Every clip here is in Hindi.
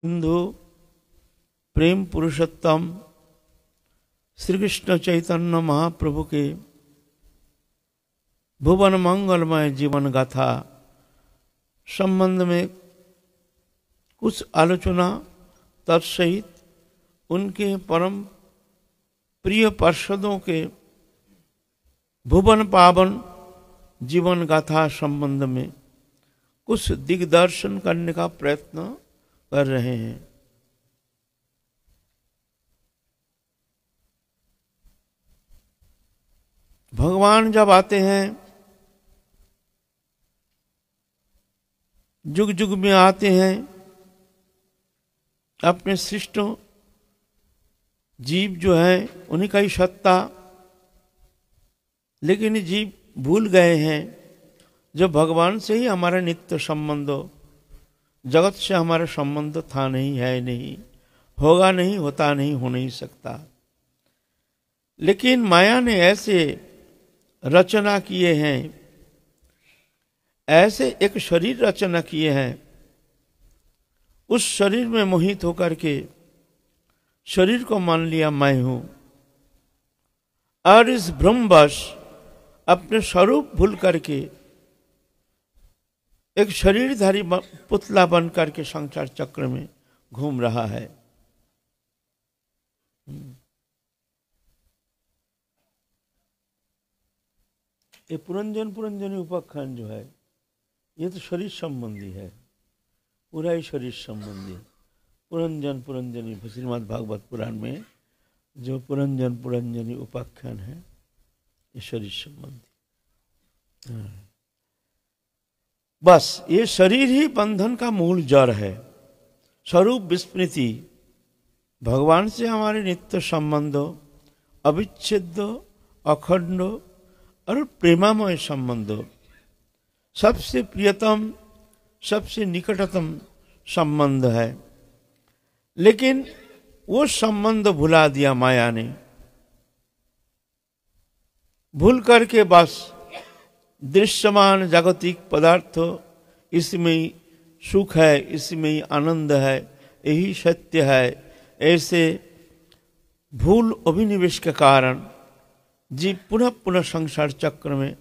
हिंदू प्रेम पुरुषोत्तम श्री कृष्ण चैतन्य महाप्रभु के भुवन मंगलमय जीवन गाथा संबंध में कुछ आलोचना तत्सहित उनके परम प्रिय पार्षदों के भुवन पावन जीवन गाथा संबंध में कुछ दिग्दर्शन करने का प्रयत्न कर रहे हैं। भगवान जब आते हैं, जुग जुग में आते हैं, अपने सृष्ट जीव जो है उन्हीं का ही सत्ता, लेकिन जीव भूल गए हैं जो भगवान से ही हमारा नित्य संबंध, जगत से हमारा संबंध था नहीं, है नहीं, होगा नहीं, होता नहीं, हो नहीं सकता। लेकिन माया ने ऐसे रचना किए हैं, ऐसे एक शरीर रचना किए हैं, उस शरीर में मोहित होकर के शरीर को मान लिया मैं हूं, और इस भ्रमवश अपने स्वरूप भूल करके एक शरीरधारी पुतला बन करके संसार चक्र में घूम रहा है। ये पुरंजनी उपाख्यान जो है, ये तो शरीर संबंधी है, पूरा ही शरीर संबंधी। पुरंजनी श्रीमद् भागवत पुराण में जो पुरंजनी उपाख्यान है, ये शरीर संबंधी। बस ये शरीर ही बंधन का मूल जड़ है। स्वरूप विस्मृति, भगवान से हमारे नित्य संबंध अविच्छेद्य, अखंड और प्रेमामय संबंध, सबसे प्रियतम, सबसे निकटतम संबंध है। लेकिन वो संबंध भुला दिया माया ने, भूल करके बस दृश्यमान जागतिक पदार्थ, इसमें ही सुख है, इसमें ही आनंद है, यही सत्य है, ऐसे भूल अभिनिवेश के कारण जीव पुनः पुनः संसार चक्र में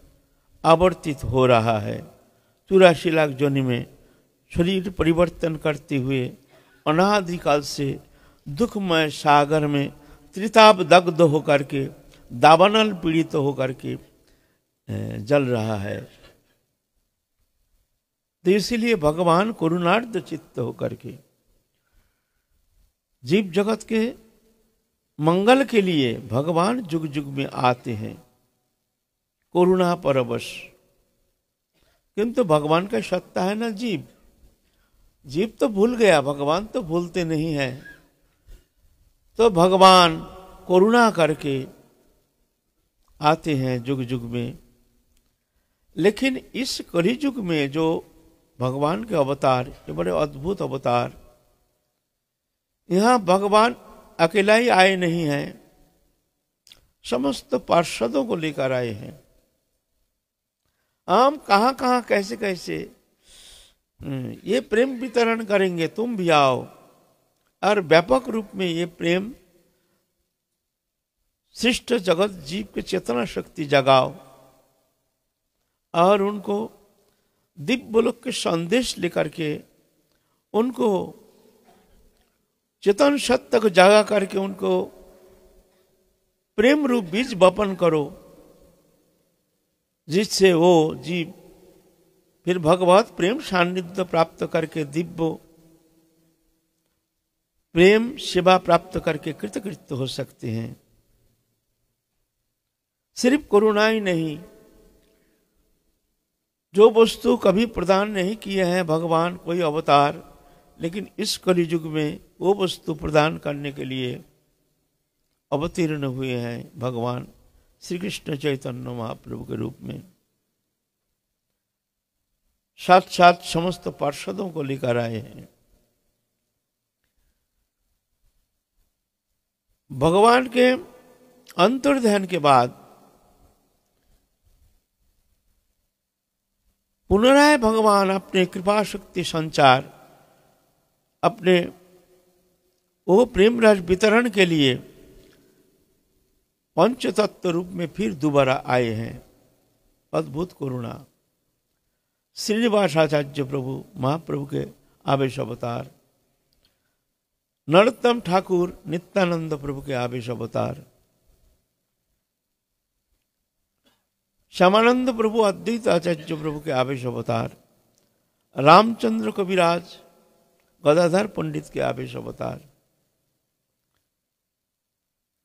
आवर्तित हो रहा है। 84 लाख योनि में शरीर परिवर्तन करते हुए अनादिकाल से दुखमय सागर में त्रिताप दग्ध होकर के, दावानल पीड़ित होकर के जल रहा है। तो इसीलिए भगवान करुणार्ध चित्त होकर के जीव जगत के मंगल के लिए भगवान जुग जुग में आते हैं, करुणा परवश। किंतु भगवान का सत्ता है ना जीव, जीव तो भूल गया, भगवान तो भूलते नहीं है। तो भगवान करुणा करके आते हैं जुग जुग में। लेकिन इस कलियुग में जो भगवान के अवतार, ये बड़े अद्भुत अवतार, यहाँ भगवान अकेला ही आए नहीं हैं, समस्त पार्षदों को लेकर आए हैं। हम कहाँ कहाँ कैसे कैसे ये प्रेम वितरण करेंगे, तुम भी आओ, और व्यापक रूप में ये प्रेम सृष्ट जगत जीव के चेतना शक्ति जगाओ और उनको दिव्य लोक के संदेश लेकर के उनको चेतन सत्य को जागा करके उनको प्रेम रूप बीज वपन करो, जिससे वो जीव फिर भगवत प्रेम सान्निध्य प्राप्त करके दिव्य प्रेम सेवा प्राप्त करके कृतकृत्य हो सकते हैं। सिर्फ करुणा ही नहीं, जो वस्तु कभी प्रदान नहीं किए हैं भगवान कोई अवतार, लेकिन इस कलियुग में वो वस्तु प्रदान करने के लिए अवतीर्ण हुए हैं भगवान श्री कृष्ण चैतन्य महाप्रभु के रूप में। साथ साथ समस्त पार्षदों को लेकर आए हैं। भगवान के अंतर्ध्यान के बाद पुनराय भगवान अपने कृपा शक्ति संचार, अपने वो प्रेम रस वितरण के लिए पंचतत्व रूप में फिर दोबारा आए हैं। अद्भुत करुणा। श्रीनिवासाचार्य प्रभु महाप्रभु के आवेश अवतार, नरोत्तम ठाकुर नित्यानंद प्रभु के आवेश अवतार, श्यामानंद प्रभु अद्वैत आचार्य प्रभु के आवेश अवतार, रामचंद्र कविराज गदाधर पंडित के आवेश अवतार,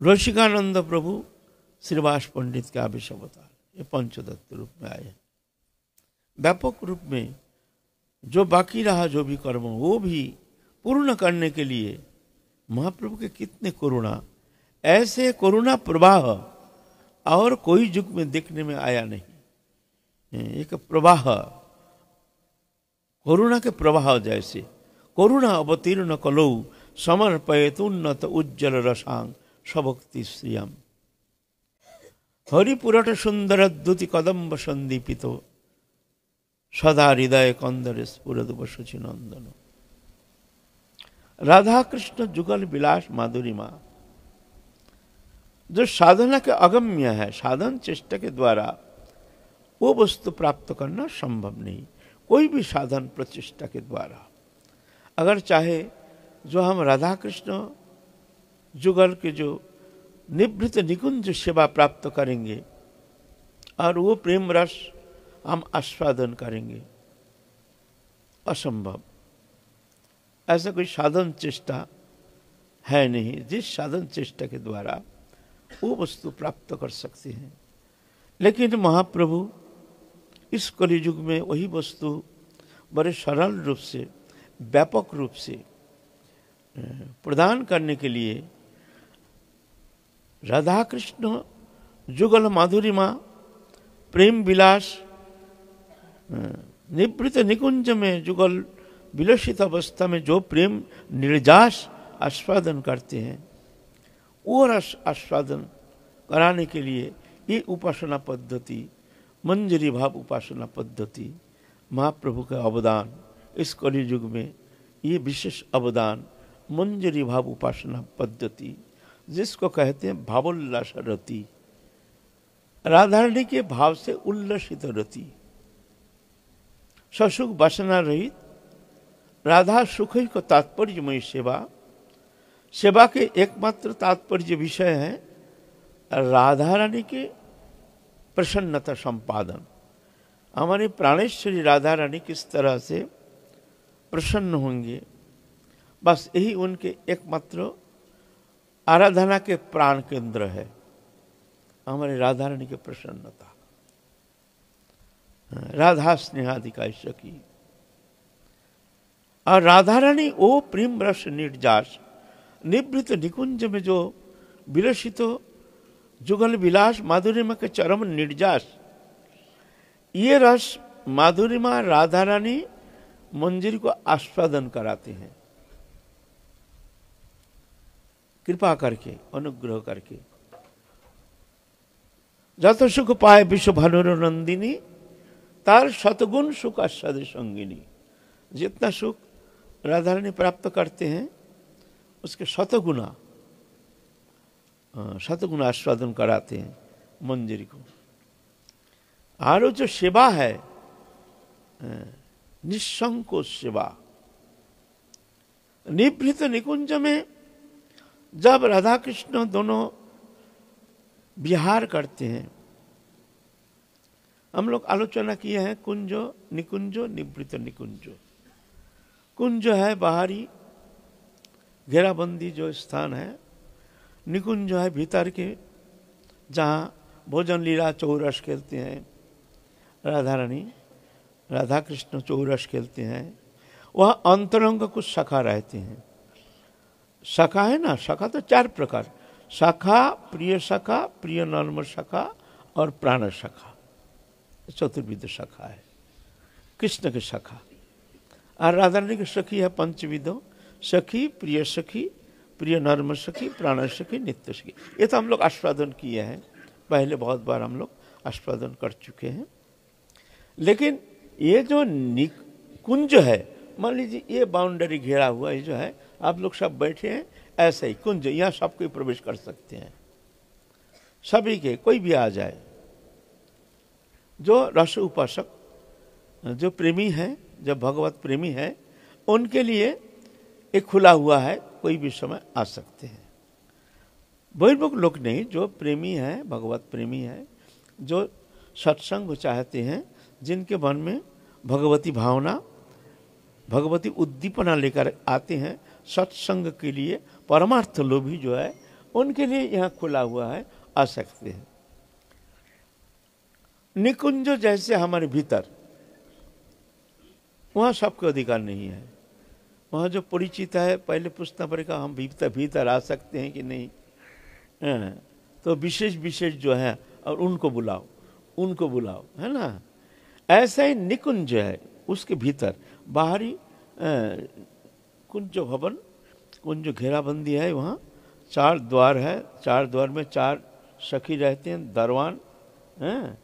रसिकानंद प्रभु श्रीवास पंडित के आवेश अवतार, ये पंचतत्व रूप में आए हैं। व्यापक रूप में जो बाकी रहा जो भी कर्म वो भी पूर्ण करने के लिए महाप्रभु के कितने करुणा, ऐसे करुणा प्रवाह और कोई युग में देखने में आया नहीं। एक प्रवाह, करुणा के प्रवाह जैसे, करुणा अवतीर्ण कलौ समर्पयेतुन्नत उज्जवल रसांग स्वभक्ति श्रियम, हरिपुरट सुंदर द्युति कदम्ब संदीपितो सदा हृदय कंदर स्फुरदुप शचीनंदन। राधा कृष्ण जुगल विलास माधुरिमा, जो साधना के अगम्य है, साधन चेष्टा के द्वारा वो वस्तु प्राप्त करना संभव नहीं। कोई भी साधन प्रचेष्टा के द्वारा अगर चाहे, जो हम राधा कृष्ण जुगल के जो निवृत्त निकुंज सेवा प्राप्त करेंगे और वो प्रेम रस हम आस्वादन करेंगे, असंभव। ऐसा कोई साधन चेष्टा है नहीं जिस साधन चेष्टा के द्वारा वो वस्तु प्राप्त कर सकते हैं। लेकिन महाप्रभु इस कलियुग में वही वस्तु बड़े सरल रूप से, व्यापक रूप से प्रदान करने के लिए राधा कृष्ण जुगल माधुरिमा प्रेम विलास निवृत्त निकुंज में जुगल विलसित अवस्था में जो प्रेम निर्जास आस्वादन करते हैं, वो रस आस्वादन कराने के लिए ये उपासना पद्धति, मंजरी भाव उपासना पद्धति, महाप्रभु का अवदान इस कलियुग में, ये विशेष अवदान मंजरी भाव उपासना पद्धति, जिसको कहते हैं भावोल्लास रति, राधारणी के भाव से उल्लसित रति, ससुख वासना रहित राधा सुख को तात्पर्यमयी सेवा। सेवा के एकमात्र तात्पर्य विषय है राधा रानी के प्रसन्नता संपादन। हमारी प्राणेश्वरी राधा रानी किस तरह से प्रसन्न होंगे, बस यही उनके एकमात्र आराधना के प्राण केंद्र है, हमारी राधा रानी की प्रसन्नता। राधा स्नेहाधिका सखी, और राधा रानी वो प्रेम रस निर्जास निवृत्त निकुंज में जो विलसित जुगल विलास माधुरिमा के चरम निर्जास, ये रस माधुरिमा राधा रानी मंजरी को आस्वादन कराते हैं कृपा करके, अनुग्रह करके। যত সুখ পায় বিশ্ব ভানুর নন্দিনী, तार शतगुण सुख आस्वाद संगिनी। जितना सुख राधा रानी प्राप्त करते हैं उसके शतगुना आस्वादन कराते हैं मंजरी को। और जो सेवा है निसंकोच सेवा, निवृत्त निकुंज में जब राधा कृष्ण दोनों विहार करते हैं, हम लोग आलोचना किए हैं कुंजो निकुंजो निवृत्त निकुंजो। कुंज है बाहरी घेराबंदी जो स्थान है, निकुंज है भीतर के जहाँ भोजन लीला चौरस खेलते हैं राधा रानी, राधा कृष्ण चौरस खेलते हैं। वह अंतरंग कुछ शाखा रहते हैं। शाखा है ना, शाखा तो चार प्रकार, शाखा प्रिय शाखा, प्रिय नर्म शाखा और प्राण शाखा, चतुर्विध शाखा है कृष्ण की शाखा। और राधा रानी की सखी है पंचविधो, सखी, प्रिय सखी, प्रिय नर्म सखी, प्राण सखी, नित्य सखी। ये तो हम लोग आस्वादन किए हैं पहले, बहुत बार हम लोग आस्वादन कर चुके हैं। लेकिन ये जो कुंज है, मान लीजिए ये बाउंड्री घेरा हुआ ये जो है आप लोग सब बैठे हैं ऐसे ही कुंज, यहाँ सब कोई प्रवेश कर सकते हैं, सभी के, कोई भी आ जाए। जो रस उपासक, जो प्रेमी है, जो भगवत प्रेमी है, उनके लिए एक खुला हुआ है, कोई भी समय आ सकते हैं। बहिर्मुख लोग नहीं, जो प्रेमी है, भगवत प्रेमी है, जो सत्संग चाहते हैं, जिनके मन में भगवती भावना, भगवती उद्दीपना लेकर आते हैं सत्संग के लिए, परमार्थ लोभी जो है, उनके लिए यहाँ खुला हुआ है, आ सकते हैं। निकुंज जैसे हमारे भीतर, वहाँ सबको अधिकार नहीं है। वहाँ जो परिचित है, पहले पूछना पड़ेगा हम भीतर आ सकते हैं कि नहीं। तो विशेष विशेष जो है, और उनको बुलाओ, है ना। ऐसा ही निकुंज है, उसके भीतर बाहरी कुंज भवन, कुंज घेराबंदी है, वहाँ 4 द्वार है, 4 द्वार में 4 सखी रहते हैं, दरवान हैं।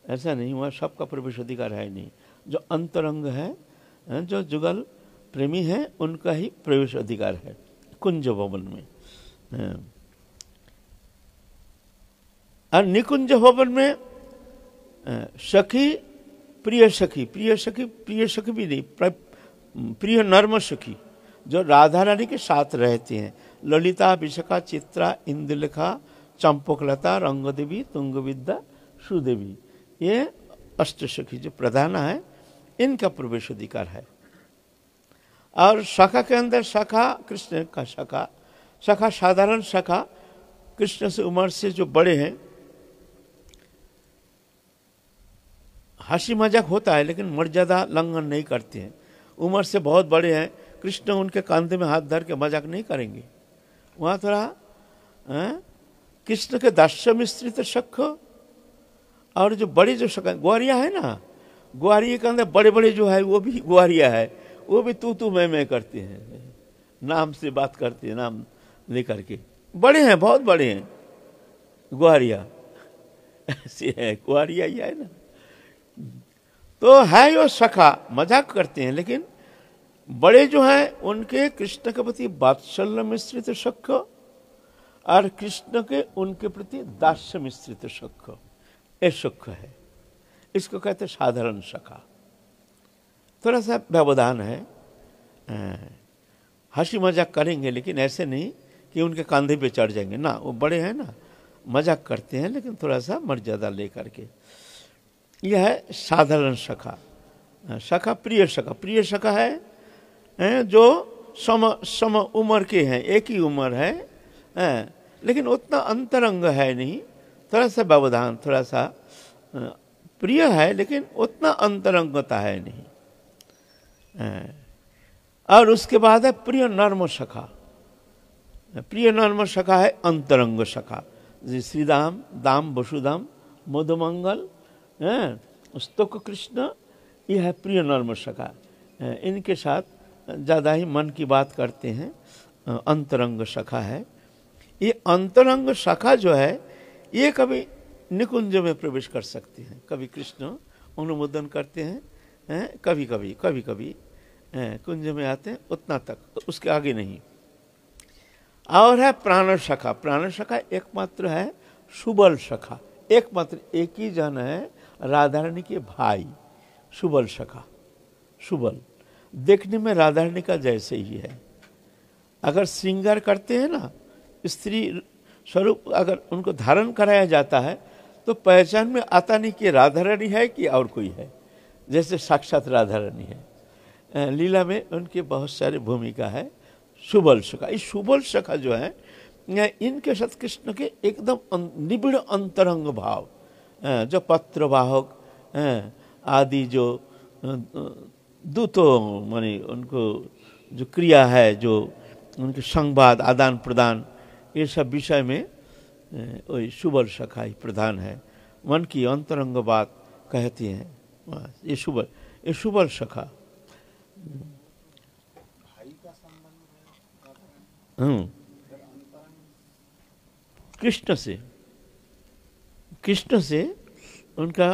ऐसा नहीं, वहाँ सबका प्रवेश अधिकार है नहीं। जो अंतरंग है, जो जुगल प्रेमी है, उनका ही प्रवेश अधिकार है कुंज भवन में। और निकुंज भवन में सखी, प्रिय सखी भी नहीं, प्रिय नर्म सखी, जो राधा रानी के साथ रहते हैं। ललिता, विशाखा, चित्रा, इंदुलेखा, चंपकलता, रंगदेवी, तुंगविद्या, सुदेवी, ये अष्ट सखी जो प्रधान है, इनका प्रवेश अधिकार है। और सखा के अंदर सखा, कृष्ण का सखा साधारण सखा, कृष्ण से उम्र से जो बड़े हैं, हंसी मजाक होता है लेकिन मर्यादा लंघन नहीं करते हैं। उम्र से बहुत बड़े हैं, कृष्ण उनके कंधे में हाथ धर के मजाक नहीं करेंगे। वहाँ थोड़ा कृष्ण के दास्य मिश्रित सख, और जो बड़े जो सखा ग्वारिया है ना, ग्वारिया के अंदर बड़े बड़े जो है, वो भी ग्वारिया है, वो भी तू मैं करते हैं, नाम से बात करते हैं, नाम लेकर के। बड़े हैं, बहुत बड़े हैं ग्वारिया, ऐसे है ग्वारिया ही है ना। तो है वो सखा, मजाक करते हैं, लेकिन बड़े जो हैं उनके कृष्ण के प्रति वात्सल्य मिश्रित सख, और कृष्ण के उनके प्रति दास्य मिश्रित सख, ये सुख है। इसको कहते हैं साधारण सखा। थोड़ा सा व्यवधान है, हंसी मजाक करेंगे लेकिन ऐसे नहीं कि उनके कंधे पे चढ़ जाएंगे ना, वो बड़े हैं ना, मजाक करते हैं लेकिन थोड़ा सा मर्यादा लेकर के। यह है साधारण सखा। सखा प्रिय सखा है जो सम उम्र के हैं, एक ही उम्र है, लेकिन उतना अंतरंग है नहीं, थोड़ा सा व्यवधान, थोड़ा सा प्रिय है लेकिन उतना अंतरंगता है नहीं। और उसके बाद है प्रिय नर्म सखा। प्रिय नर्म सखा है अंतरंग सखा, श्रीदाम, दाम, वसुदाम, मधुमंगल, स्तोक कृष्ण, यह है प्रिय नर्म सखा। इनके साथ ज़्यादा ही मन की बात करते हैं, अंतरंग सखा है। ये अंतरंग सखा जो है, ये कभी निकुंज में प्रवेश कर सकते हैं, कभी कृष्ण अनुमोदन करते हैं, कभी कभी कुंज में आते हैं, उतना तक, तो उसके आगे नहीं। और है प्राण सखा। प्राण सखा एकमात्र है सुबल सखा, एकमात्र एक ही जन है राधा रानी के भाई, सुबल सखा। सुबल देखने में राधा रानी का जैसे ही है। अगर श्रृंगार करते हैं ना, स्त्री स्वरूप अगर उनको धारण कराया जाता है तो पहचान में आता नहीं कि राधा रानी है कि और कोई है, जैसे साक्षात राधा रानी है। लीला में उनकी बहुत सारी भूमिका है। सुबल सखा, इस सुबल सखा जो है, इनके साथ कृष्ण के एकदम निबिड़ अंतरंग भाव, जो पत्रवाहक आदि जो दूतों माने उनको जो क्रिया है, जो उनके संवाद आदान प्रदान, ये सब विषय में वही सुबल सखा ही प्रधान है। मन की अंतरंग बात कहती हैं, ये सुबल सखा। कृष्ण से उनका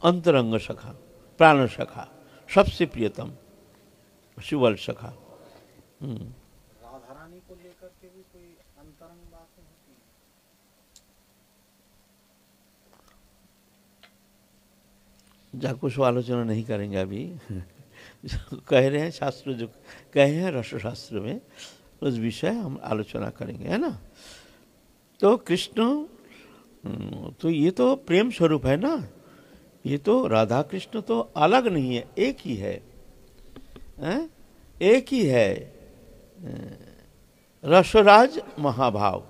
अंतरंग सखा, प्राण सखा, सबसे प्रियतम सुबल सखा। राधारानी को लेकर के भी कोई अंतरंग बातें होती हैं? जा कुछ आलोचना नहीं करेंगे अभी। जो कह रहे हैं शास्त्र, जो कहे हैं रस शास्त्र में, उस विषय हम आलोचना करेंगे, है ना। तो कृष्ण तो ये तो प्रेम स्वरूप है ना, ये तो राधा कृष्ण तो अलग नहीं है, एक ही है, एक ही है। रसराज महाभाव,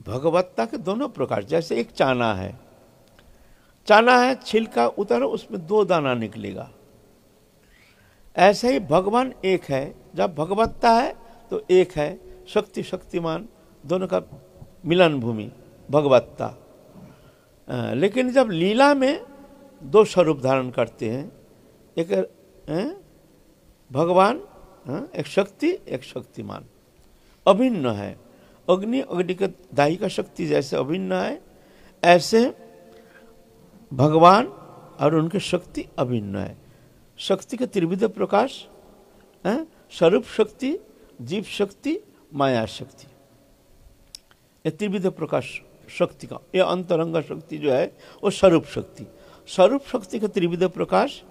भगवत्ता के दोनों प्रकार। जैसे एक चाना है, चाना है, छिलका उतारो उसमें 2 दाना निकलेगा। ऐसे ही भगवान एक है, जब भगवत्ता है तो एक है, शक्ति शक्तिमान दोनों का मिलन भूमि भगवत्ता। लेकिन जब लीला में 2 स्वरूप धारण करते हैं, एक भगवान, एक शक्ति, एक शक्तिमान, अभिन्न है। अग्नि, अग्नि के दाही का शक्ति जैसे अभिन्न है, ऐसे भगवान और उनके शक्ति अभिन्न है। शक्ति के त्रिविध प्रकाश, स्वरूप शक्ति, जीव शक्ति, माया शक्ति, ये त्रिविध प्रकाश शक्ति का, ये अंतरंग शक्ति जो है वो स्वरूप शक्ति। स्वरूप शक्ति का त्रिविध प्रकाश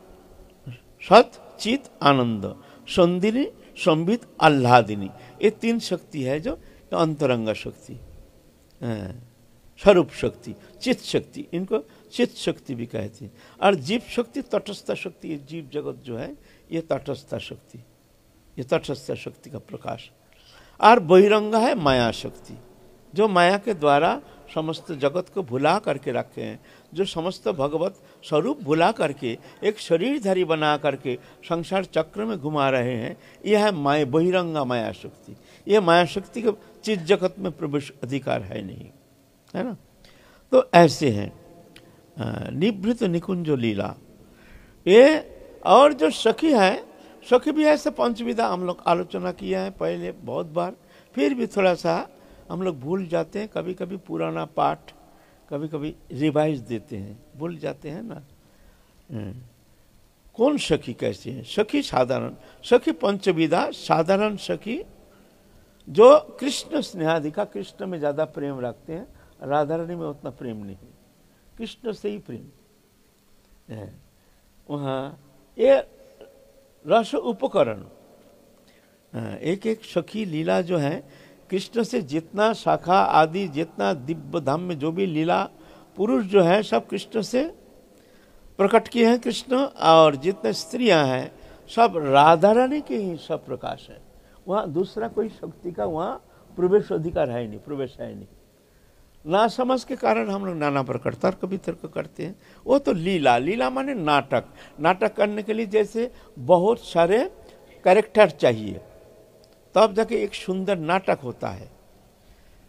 सत चित आनंद, संदिनी संबित आह्लादिनी, ये 3 शक्ति है जो अंतरंग शक्ति, स्वरूप शक्ति, चित शक्ति, इनको चित शक्ति भी कहते हैं। और जीव शक्ति तटस्थ शक्ति, ये जीव जगत जो है ये तटस्थ शक्ति, ये तटस्थ शक्ति का प्रकाश। और बहिरंग है माया शक्ति, जो माया के द्वारा समस्त जगत को भुला करके रखे हैं, जो समस्त भगवत स्वरूप भुला करके एक शरीरधारी बना करके संसार चक्र में घुमा रहे हैं, यह है माया, बहिरंगा माया शक्ति। यह माया शक्ति के चीज जगत में प्रवेश अधिकार है नहीं, है ना। तो ऐसे हैं निभृत निकुंज लीला ये। और जो सखी है, सखी भी ऐसे पंचविधा हम लोग आलोचना किया है पहले बहुत बार, फिर भी थोड़ा सा हम लोग भूल जाते हैं, कभी कभी पुराना पाठ कभी कभी रिवाइज देते हैं, भूल जाते हैं ना। कौन सखी कैसे है? सखी साधारण सखी पंचविधा, साधारण सखी जो कृष्ण स्नेहाधिका, कृष्ण में ज्यादा प्रेम रखते हैं, राधा रानी में उतना प्रेम नहीं, कृष्ण से ही प्रेम है वहाँ। ये रस उपकरण, एक एक सखी लीला जो है कृष्ण से जितना शाखा आदि, जितना दिव्य धाम में जो भी लीला पुरुष जो है सब कृष्ण से प्रकट किए हैं कृष्ण, और जितने स्त्रियां हैं सब राधा रानी के ही सब प्रकाश है। वहाँ दूसरा कोई शक्ति का वहाँ प्रवेश अधिकार है नहीं, प्रवेश है नहीं। ना समझ के कारण हम लोग नाना प्रकार तर्क वितर्क करते हैं। वो तो लीला, लीला माने नाटक, नाटक करने के लिए जैसे बहुत सारे कैरेक्टर चाहिए तब जाके एक सुंदर नाटक होता है।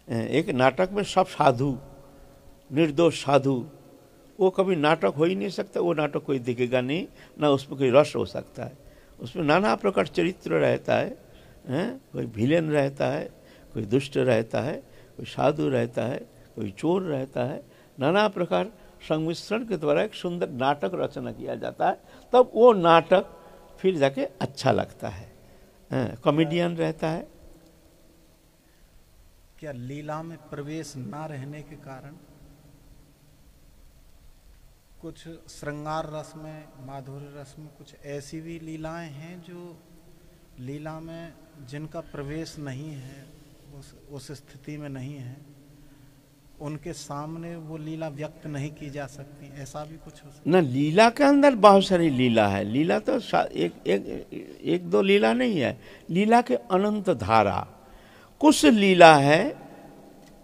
एक नाटक में सब साधु, निर्दोष साधु, वो कभी नाटक हो ही नहीं सकता, वो नाटक कोई देखेगा नहीं, ना उसमें कोई रस हो सकता है। उसमें नाना प्रकार चरित्र रहता है, कोई विलेन रहता है, कोई दुष्ट रहता है, कोई साधु रहता है, कोई चोर रहता है, नाना प्रकार संमिश्रण के द्वारा एक सुंदर नाटक रचना किया जाता है, तब वो नाटक फिर जाके अच्छा लगता है। कॉमेडियन रहता है। क्या लीला में प्रवेश ना रहने के कारण कुछ श्रृंगार रस में, माधुर्य रस में कुछ ऐसी भी लीलाएं हैं जो लीला में जिनका प्रवेश नहीं है, उस स्थिति में नहीं है, उनके सामने वो लीला व्यक्त नहीं की जा सकती, ऐसा भी कुछ हो सकता ना। लीला के अंदर बहुत सारी लीला है, लीला तो एक दो लीला नहीं है, लीला के अनंत धारा। कुछ लीला है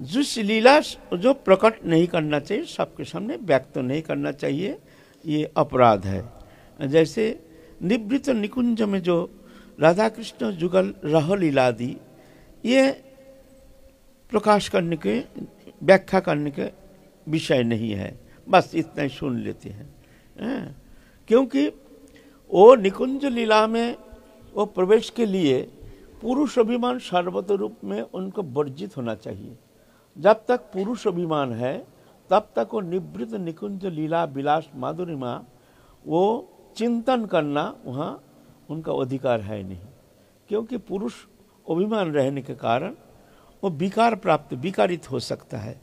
जिस लीला जो प्रकट नहीं करना चाहिए, सबके सामने व्यक्त नहीं करना चाहिए, ये अपराध है। जैसे निवृत्त निकुंज में जो राधा कृष्ण जुगल रह लीला दी, ये प्रकाश करने के, व्याख्या करने के विषय नहीं है, बस इतना ही सुन लेते हैं। क्योंकि वो निकुंज लीला में वो प्रवेश के लिए पुरुष अभिमान सर्वत रूप में उनको वर्जित होना चाहिए। जब तक पुरुष अभिमान है तब तक वो निवृत्त निकुंज लीला विलास माधुरिमा वो चिंतन करना वहाँ उनका अधिकार है नहीं, क्योंकि पुरुष अभिमान रहने के कारण वो विकारित हो सकता है,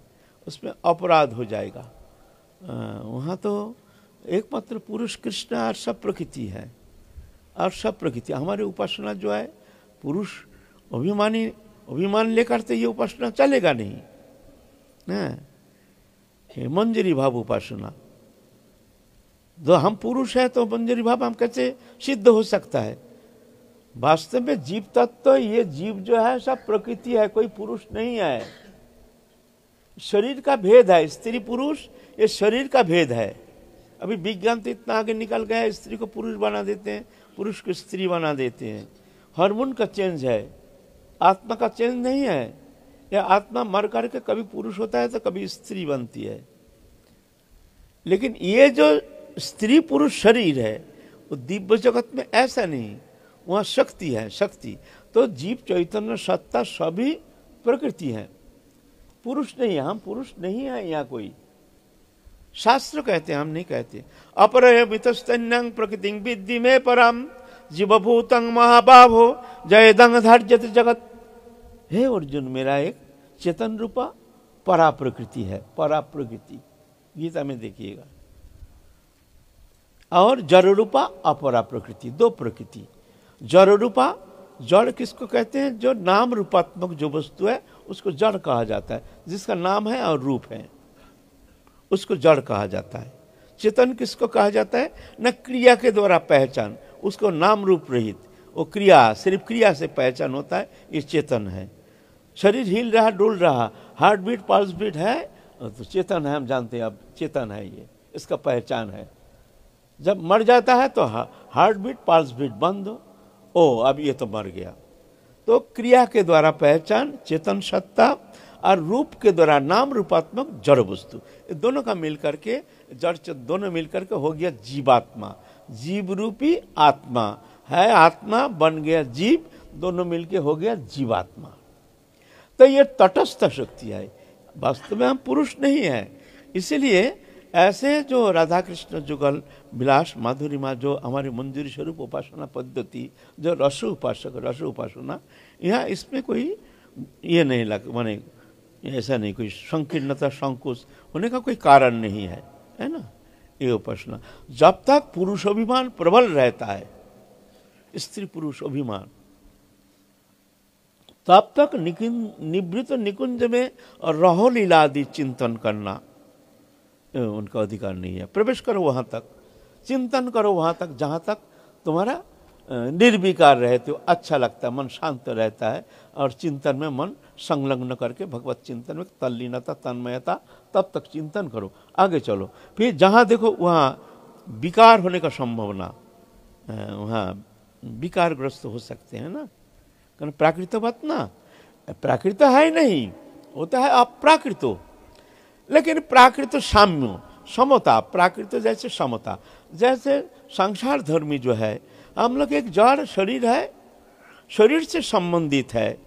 उसमें अपराध हो जाएगा। वहाँ तो एकमात्र पुरुष कृष्ण और सब प्रकृति है, और सब प्रकृति। हमारी उपासना जो है पुरुष अभिमान लेकर तो ये उपासना चलेगा नहीं ना। मंजरी भाव उपासना, जो हम पुरुष है तो मंजरी भाव हम कैसे सिद्ध हो सकता है? वास्तव में जीव तत्व, ये जीव जो है सब प्रकृति है, कोई पुरुष नहीं है। शरीर का भेद है, स्त्री पुरुष ये शरीर का भेद है। अभी विज्ञान तो इतना आगे निकल गया है, स्त्री को पुरुष बना देते हैं, पुरुष को स्त्री बना देते हैं। हार्मोन का चेंज है, आत्मा का चेंज नहीं है। या आत्मा मर करके कभी पुरुष होता है तो कभी स्त्री बनती है। लेकिन ये जो स्त्री पुरुष शरीर है वो दिव्य जगत में ऐसा नहीं, वहाँ शक्ति है, शक्ति। तो जीव चैतन्य सत्ता सभी प्रकृति है, पुरुष नहीं है। हम पुरुष नहीं है यहाँ कोई, शास्त्र कहते हैं, हम नहीं कहते। अपरय मितस्तन्यं प्रकृति विद्धि में परम जीवभूतं महाबाहो जयदंग धार्यत जगत। हे अर्जुन, मेरा एक चेतन रूपा परा प्रकृति है, परा प्रकृति, गीता में देखिएगा। और जड़ रूपा अपरा प्रकृति, दो प्रकृति। जड़ रूपा, जड़ किसको कहते हैं? जो नाम रूपात्मक जो वस्तु है उसको जड़ कहा जाता है, जिसका नाम है और रूप है उसको जड़ कहा जाता है। चेतन किसको कहा जाता है? न क्रिया के द्वारा पहचान, उसको नाम रूप रहित, वो क्रिया, सिर्फ क्रिया से पहचान होता है, ये चेतन है। शरीर हिल रहा, डुल रहा, हार्ट बीट पल्स बीट है तो चेतन है, हम जानते हैं अब चेतन है, ये इसका पहचान है। जब मर जाता है तो हार्ट बीट पल्स बीट बंद, ओ अब ये तो मर गया। तो क्रिया के द्वारा पहचान चेतन सत्ता, और रूप के द्वारा नाम रूपात्मक जड़ वस्तु, दोनों का मिलकर के जड़ दोनों मिलकर के हो गया जीवात्मा। जीव रूपी आत्मा है, आत्मा बन गया जीव, दोनों मिलके हो गया जीवात्मा। तो ये तटस्थ शक्ति है, वास्तव में हम पुरुष नहीं है। इसीलिए ऐसे जो राधा कृष्ण जुगल विलास माधुरिमा, जो हमारी मंजूरी स्वरूप उपासना पद्धति, जो रस उपासक, रस उपासना, यहाँ इसमें कोई ये नहीं लग, माने ऐसा नहीं, कोई संकीर्णता संकोच होने का कोई कारण नहीं है, है ना। ये उपासना जब तक पुरुष अभिमान प्रबल रहता है, स्त्री पुरुष अभिमान, तब तक निवृत्त निकुंज में रहो लीला आदि चिंतन करना उनका अधिकार नहीं है। प्रवेश करो वहां तक, चिंतन करो वहां तक जहां तक तुम्हारा निर्विकार रहते हो, अच्छा लगता है, मन शांत रहता है, और चिंतन में मन संलग्न करके भगवत चिंतन में तल्लीनता तन्मयता, तब तक चिंतन करो, आगे चलो। फिर जहाँ देखो वहाँ विकार होने का संभावना, वहाँ विकारग्रस्त हो सकते हैं ना, कारण प्राकृतवत ना, प्राकृत है नहीं, होता है अप्राकृतो। लेकिन प्राकृत साम्य, समता, प्राकृत जैसे समता, जैसे संसार धर्मी जो है, हम लोग एक जड़ शरीर है, शरीर से संबंधित है,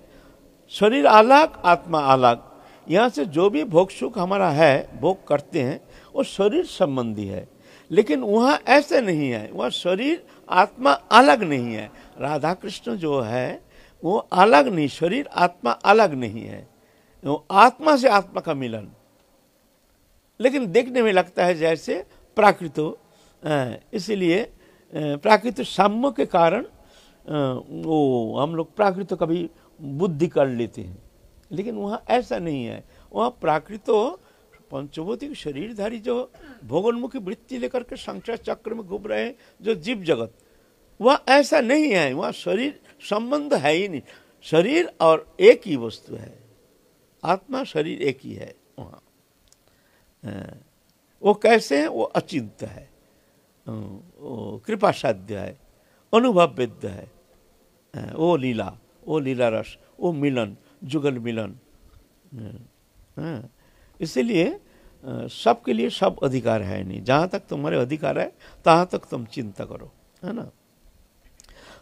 शरीर अलग आत्मा अलग। यहाँ से जो भी भोग सुख हमारा है, भोग करते हैं, वो शरीर संबंधी है। लेकिन वहाँ ऐसे नहीं है, वहाँ शरीर आत्मा अलग नहीं है। राधा कृष्ण जो है वो अलग नहीं, शरीर आत्मा अलग नहीं है, वो आत्मा से आत्मा का मिलन। लेकिन देखने में लगता है जैसे प्राकृतो, इसलिए प्राकृत साम्य के कारण वो हम लोग प्राकृत कभी बुद्धि कर लेते हैं, लेकिन वहाँ ऐसा नहीं है। वहाँ प्राकृतो पंचभौतिक शरीरधारी जो भोगोन्मुखी वृत्ति लेकर के संसार चक्र में घूम रहे हैं जो जीव जगत, वह ऐसा नहीं है। वहाँ शरीर संबंध है ही नहीं, शरीर और एक ही वस्तु है, आत्मा शरीर एक ही है। वहाँ वो कैसे है? वो अचिंत्य है, वो कृपा साध्य है, अनुभव वेद्य है, वो लीला, वो लीला रस, वो मिलन, जुगल मिलन। इसलिए सबके लिए सब अधिकार है नहीं, जहाँ तक तुम्हारे अधिकार है तहाँ तक तुम चिंता करो, है ना।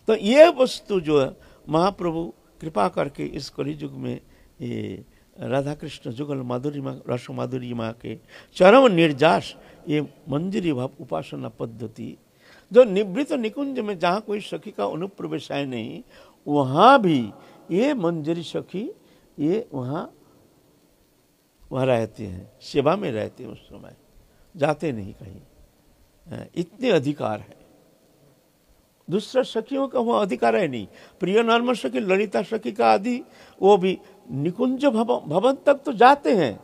तो ये वस्तु जो है महाप्रभु कृपा करके इस कलियुग में ये राधा कृष्ण जुगल माधुरिमा, रस माधुरिमा के चरम निर्जास ये मंजरी भाव उपासना पद्धति, जो निवृत्त निकुंज में जहाँ कोई सखी का अनुप्रवेश है नहीं, वहाँ भी ये मंजरी सखी ये वहाँ रहते हैं, सेवा में रहते हैं, उस समय जाते नहीं कहीं, इतने अधिकार है। दूसरा सखियों का वहाँ अधिकार है नहीं। प्रिय नर्म सखी, ललिता सखी का आदि वो भी निकुंज भवन तक तो जाते हैं,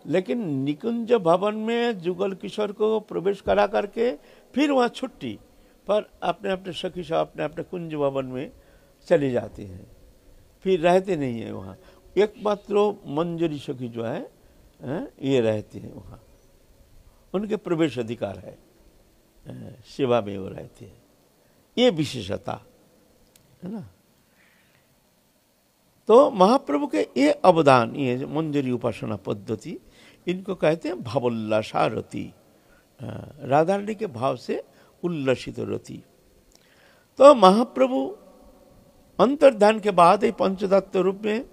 लेकिन निकुंज भवन में जुगल किशोर को प्रवेश करा करके फिर वहाँ छुट्टी पर अपने अपने सखी साहब अपने अपने कुंज भवन में चले जाते हैं, फिर रहते नहीं है वहाँ। एकमात्र मंजरी सखी जो है ये रहते हैं वहाँ, उनके प्रवेश अधिकार है, सेवा में वो रहते हैं, ये विशेषता है ना। तो महाप्रभु के ये अवदान, ये मंजरी उपासना पद्धति, इनको कहते हैं भावोल्लासा रति, राधा रानी के भाव से उल्लसित रति। तो महाप्रभु अंतर्धान के बाद ये पंचतत्व रूप में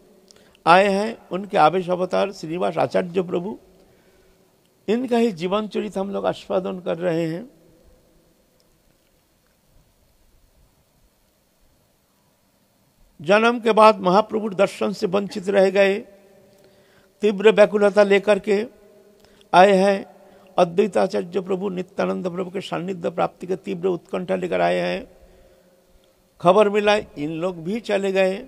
आए हैं। उनके आवेश अवतार श्रीनिवास आचार्य प्रभु, इनका ही जीवन चरित हम लोग आस्वादन कर रहे हैं। जन्म के बाद महाप्रभु दर्शन से वंचित रह गए, तीव्र व्याकुलता लेकर के आए हैं। अद्वैताचार्य प्रभु नित्यानंद प्रभु के सान्निध्य प्राप्ति के तीव्र उत्कंठा लेकर आए हैं। खबर मिला इन लोग भी चले गए,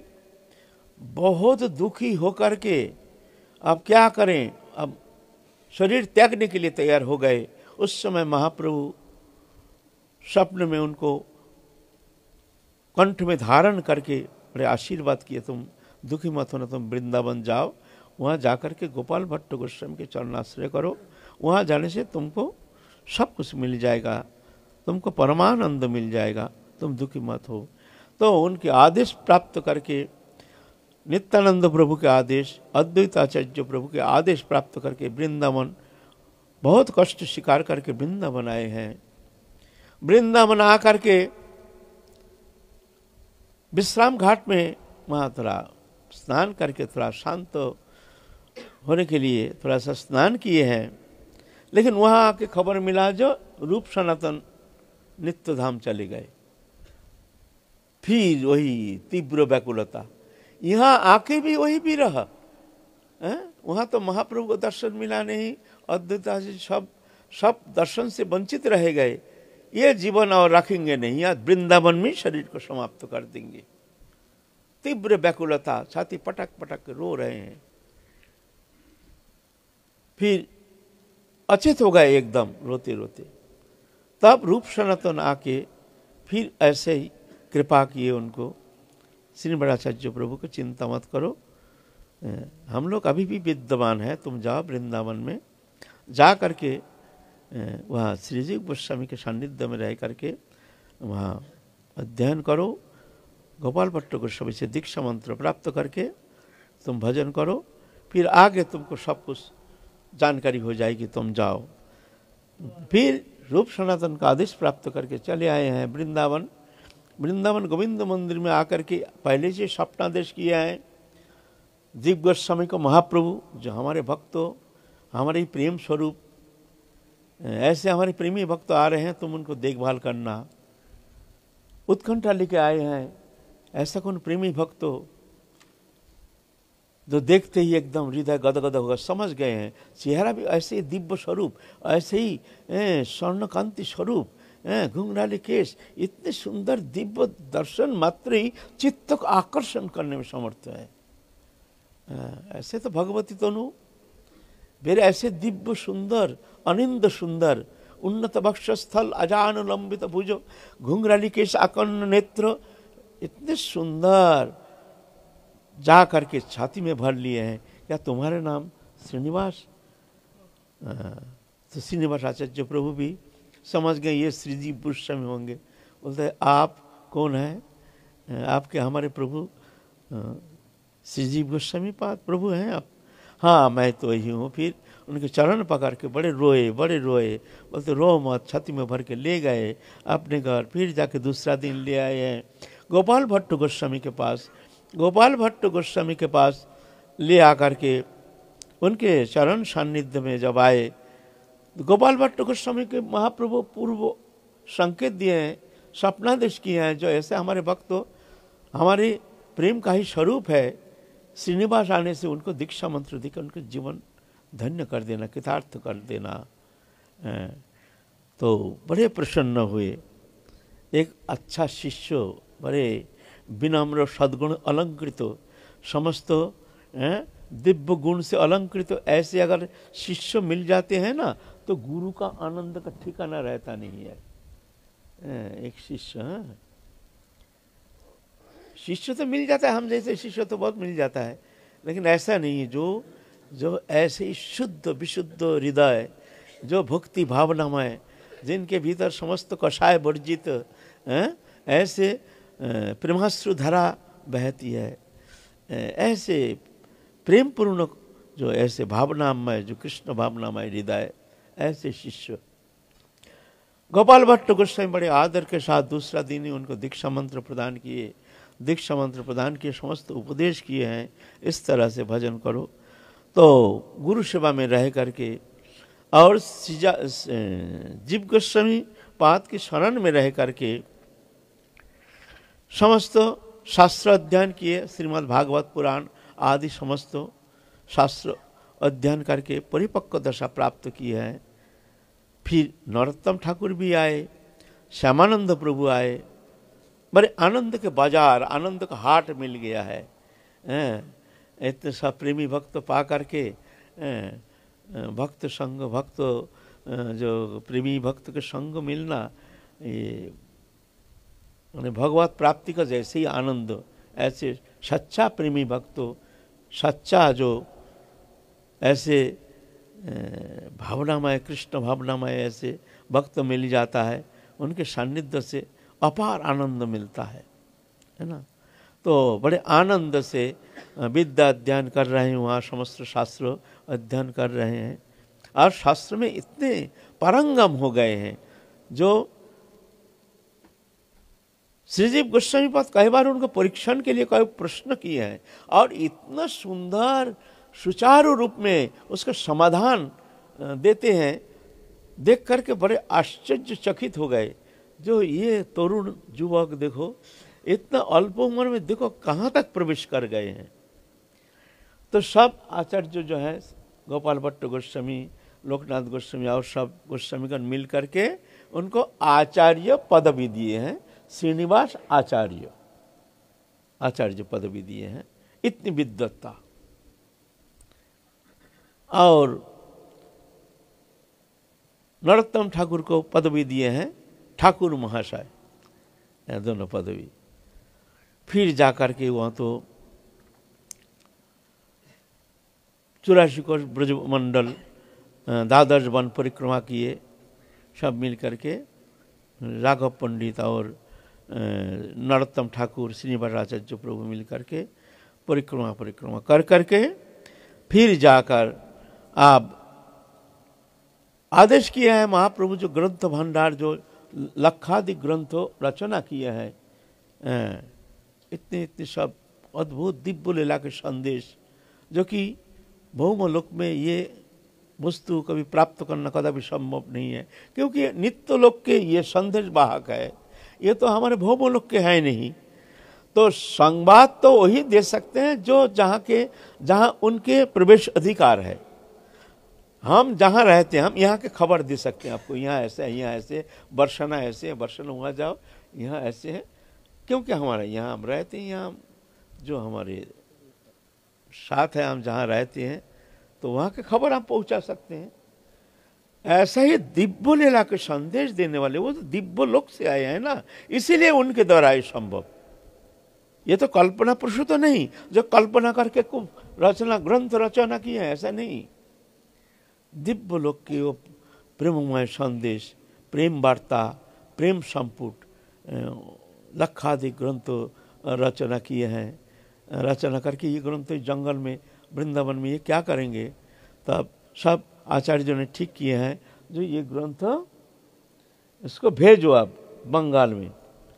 बहुत दुखी होकर के अब क्या करें, अब शरीर त्यागने के लिए तैयार हो गए। उस समय महाप्रभु स्वप्न में उनको कंठ में धारण करके बड़े आशीर्वाद किए, तुम दुखी मत होना, तुम वृंदावन जाओ, वहाँ जाकर के गोपाल भट्ट गोस्वामी के चरणाश्रय करो, वहाँ जाने से तुमको सब कुछ मिल जाएगा, तुमको परमानंद मिल जाएगा, तुम दुखी मत हो। तो उनके आदेश प्राप्त करके, नित्यानंद प्रभु के आदेश, अद्वैताचार्य प्रभु के आदेश प्राप्त करके वृंदावन बहुत कष्ट स्वीकार करके वृंदावन आए हैं। वृंदावन आकर के विश्राम घाट में वहाँ थोड़ा स्नान करके थोड़ा शांत होने के लिए थोड़ा सा स्नान किए हैं, लेकिन वहाँ आके खबर मिला जो रूप सनातन नित्य धाम चले गए। फिर वही तीव्र व्याकुलता, यहाँ आके भी वही भी रहा। वहाँ तो महाप्रभु को दर्शन मिला नहीं, अद्वैता जी सब दर्शन से वंचित रह गए। ये जीवन और रखेंगे नहीं, या वृंदावन में शरीर को समाप्त कर देंगे। तीव्र व्याकुलता, छाती पटक पटक रो रहे हैं। फिर अचेत हो गए एकदम रोते रोते। तब रूप सनातन आके फिर ऐसे ही कृपा किए उनको, श्रीनिवासाचार्य प्रभु को चिंता मत करो, हम लोग अभी भी विद्यमान है, तुम जाओ वृंदावन में, जा करके वहाँ श्रीजीव गोस्वामी के सान्निध्य में रह करके वहाँ अध्ययन करो, गोपाल भट्ट गोस्वामी से दीक्षा मंत्र प्राप्त करके तुम भजन करो, फिर आगे तुमको सब कुछ जानकारी हो जाएगी, तुम जाओ। फिर रूप सनातन का आदेश प्राप्त करके चले आए हैं वृंदावन। वृंदावन गोविंद मंदिर में आकर के पहले से स्वप्नादेश किया है दिव्य गोस्वामी को, महाप्रभु जो हमारे भक्तों, हमारे प्रेम स्वरूप, ऐसे हमारे प्रेमी भक्त आ रहे हैं, तुम उनको देखभाल करना। उत्कंठा लेके आए हैं, ऐसा कौन प्रेमी भक्त हो जो देखते ही एकदम हृदय गदगद होगा, समझ गए हैं। चेहरा भी ऐसे ही दिव्य स्वरूप, ऐसे ही स्वर्णकांति स्वरूप, घुंघराले केश, इतने सुंदर दिव्य दर्शन मात्र ही चित्त को आकर्षण करने में समर्थ है। ऐसे तो भगवती तनु, मेरे ऐसे दिव्य सुंदर, अनिंद सुंदर, उन्नत वक्षस्थल, अजानुलंबित भुजो, घुंघराली केश, आकर्ण नेत्र, इतने सुंदर जा करके छाती में भर लिए हैं। क्या तुम्हारे नाम श्रीनिवास? तो श्रीनिवास आचार्य प्रभु भी समझ गए ये श्रीजीव गोस्वामी होंगे। बोलते आप कौन हैं? आपके हमारे प्रभु श्रीजीव गोस्वामी पाद प्रभु हैं आप? हाँ मैं तो यही हूँ। फिर उनके चरण पकड़ के बड़े रोए। बोलते रो मत, छाती में भर के ले गए अपने घर। फिर जाके दूसरा दिन ले आए हैं गोपाल भट्ट गोस्वामी के पास। गोपाल भट्ट गोस्वामी के पास ले आकर के उनके चरण सान्निध्य में जब आए, गोपाल भट्ट गोस्वामी के महाप्रभु पूर्व संकेत दिए हैं, स्वप्नादेश किए हैं, जो ऐसे हमारे भक्त हो, हमारी प्रेम का ही स्वरूप है। श्रीनिवास आने से उनको दीक्षा मंत्र देकर उनका जीवन धन्य कर देना, कृतार्थ कर देना। तो बड़े प्रसन्न हुए। एक अच्छा शिष्य, बड़े विनम्र सद्गुण अलंकृत, समस्त दिव्य गुण से अलंकृत ऐसे अगर शिष्य मिल जाते हैं ना, तो गुरु का आनंद का ठिकाना रहता नहीं है। एक शिष्य तो मिल जाता है, हम जैसे शिष्य तो बहुत मिल जाता है, लेकिन ऐसा नहीं है। जो ऐसे ही शुद्ध विशुद्ध हृदय, जो भक्ति भावनामय, जिनके भीतर समस्त कषाय वर्जित ऐसे प्रेमाश्रु धारा बहती है, ऐसे प्रेम पूर्ण जो ऐसे भावनामय, जो कृष्ण भावनामय हृदय, ऐसे शिष्य। गोपाल भट्ट गोस्वामी बड़े आदर के साथ दूसरा दिन ही उनको दीक्षा मंत्र प्रदान किए, दीक्षा मंत्र प्रदान किए, समस्त उपदेश किए हैं, इस तरह से भजन करो। तो गुरु सेवा में रह करके और जीव गोस्वामी पाद की शरण में रह करके समस्त शास्त्र अध्ययन किए, श्रीमद् भागवत पुराण आदि समस्त शास्त्र अध्ययन करके परिपक्व दशा प्राप्त की है। फिर नरोत्तम ठाकुर भी आए, श्यामानंद प्रभु आए, बड़े आनंद के बाजार, आनंद का हाट मिल गया है। इतने सब प्रेमी भक्त पा करके भक्त संग, भक्त जो प्रेमी भक्त के संग मिलना, ये भगवत प्राप्ति का जैसे ही आनंद, ऐसे सच्चा प्रेमी भक्त, सच्चा जो ऐसे भावनामय, कृष्ण भावनामय ऐसे भक्त मिल जाता है, उनके सान्निध्य से अपार आनंद मिलता है ना। तो बड़े आनंद से विद्या अध्ययन कर रहे हैं, वहाँ समस्त शास्त्र अध्ययन कर रहे हैं, और शास्त्र में इतने पारंगम हो गए हैं। जो श्रीजीव गोस्वामी पाद कई बार उनको परीक्षण के लिए कई प्रश्न किए हैं, और इतना सुंदर सुचारू रूप में उसका समाधान देते हैं, देख करके बड़े आश्चर्यचकित हो गए। जो ये तरुण युवक देखो, इतना अल्प उम्र में देखो कहाँ तक प्रवेश कर गए हैं। तो सब आचार्य जो है, गोपाल भट्ट गोस्वामी, लोकनाथ गोस्वामी और सब गोस्वामीगण मिल करके उनको आचार्य पदवी दिए हैं। श्रीनिवास आचार्य, आचार्य पदवी दिए हैं। इतनी विद्वत्ता। और नरोत्तम ठाकुर को पदवी दिए हैं ठाकुर महाशय, दोनों पदवी। फिर जाकर के वहाँ तो 84 कोष ब्रजमंडल, द्वादश वन परिक्रमा किए, सब मिल करके राघव पंडित और नरोत्तम ठाकुर, श्रीनिवास आचार्य प्रभु मिल करके परिक्रमा कर करके फिर जाकर आप आदेश किया है महाप्रभु जो ग्रंथ भंडार, जो लक्षाधिक ग्रंथ रचना किए हैं, इतने सब अद्भुत दिव्य लीला के संदेश, जो कि भौमलोक में ये वस्तु कभी प्राप्त करना कदापि संभव नहीं है, क्योंकि नित्य लोक के ये संदेश वाहक है, ये तो हमारे भौमलोक के हैं नहीं। तो संवाद तो वही दे सकते हैं जो जहाँ उनके प्रवेश अधिकार है। हम जहाँ रहते हैं, हम यहाँ के खबर दे सकते हैं आपको, यहाँ ऐसे है, यहाँ ऐसे, बरसना ऐसे है, बरसना वहाँ जाओ, यहाँ ऐसे है, क्योंकि हमारे यहाँ हम रहते हैं, यहाँ जो हमारे साथ है, हम जहाँ रहते हैं, तो वहाँ की खबर हम पहुँचा सकते हैं। ऐसा ही दिव्य लीला के संदेश देने वाले वो तो दिव्य लोक से आए हैं ना, इसीलिए उनके द्वारा ये संभव। ये तो कल्पना प्रसूत तो नहीं, जो कल्पना करके रचना ग्रंथ रचना की है, ऐसा नहीं। दिव्य लोक की वो प्रेममय संदेश, प्रेम वार्ता, प्रेम संपुट, लक्षाधिक ग्रंथ रचना किए हैं। रचना करके ये ग्रंथ जंगल में, वृंदावन में ये क्या करेंगे, तब सब आचार्यों ने ठीक किए हैं, जो ये ग्रंथ इसको भेजो आप बंगाल में,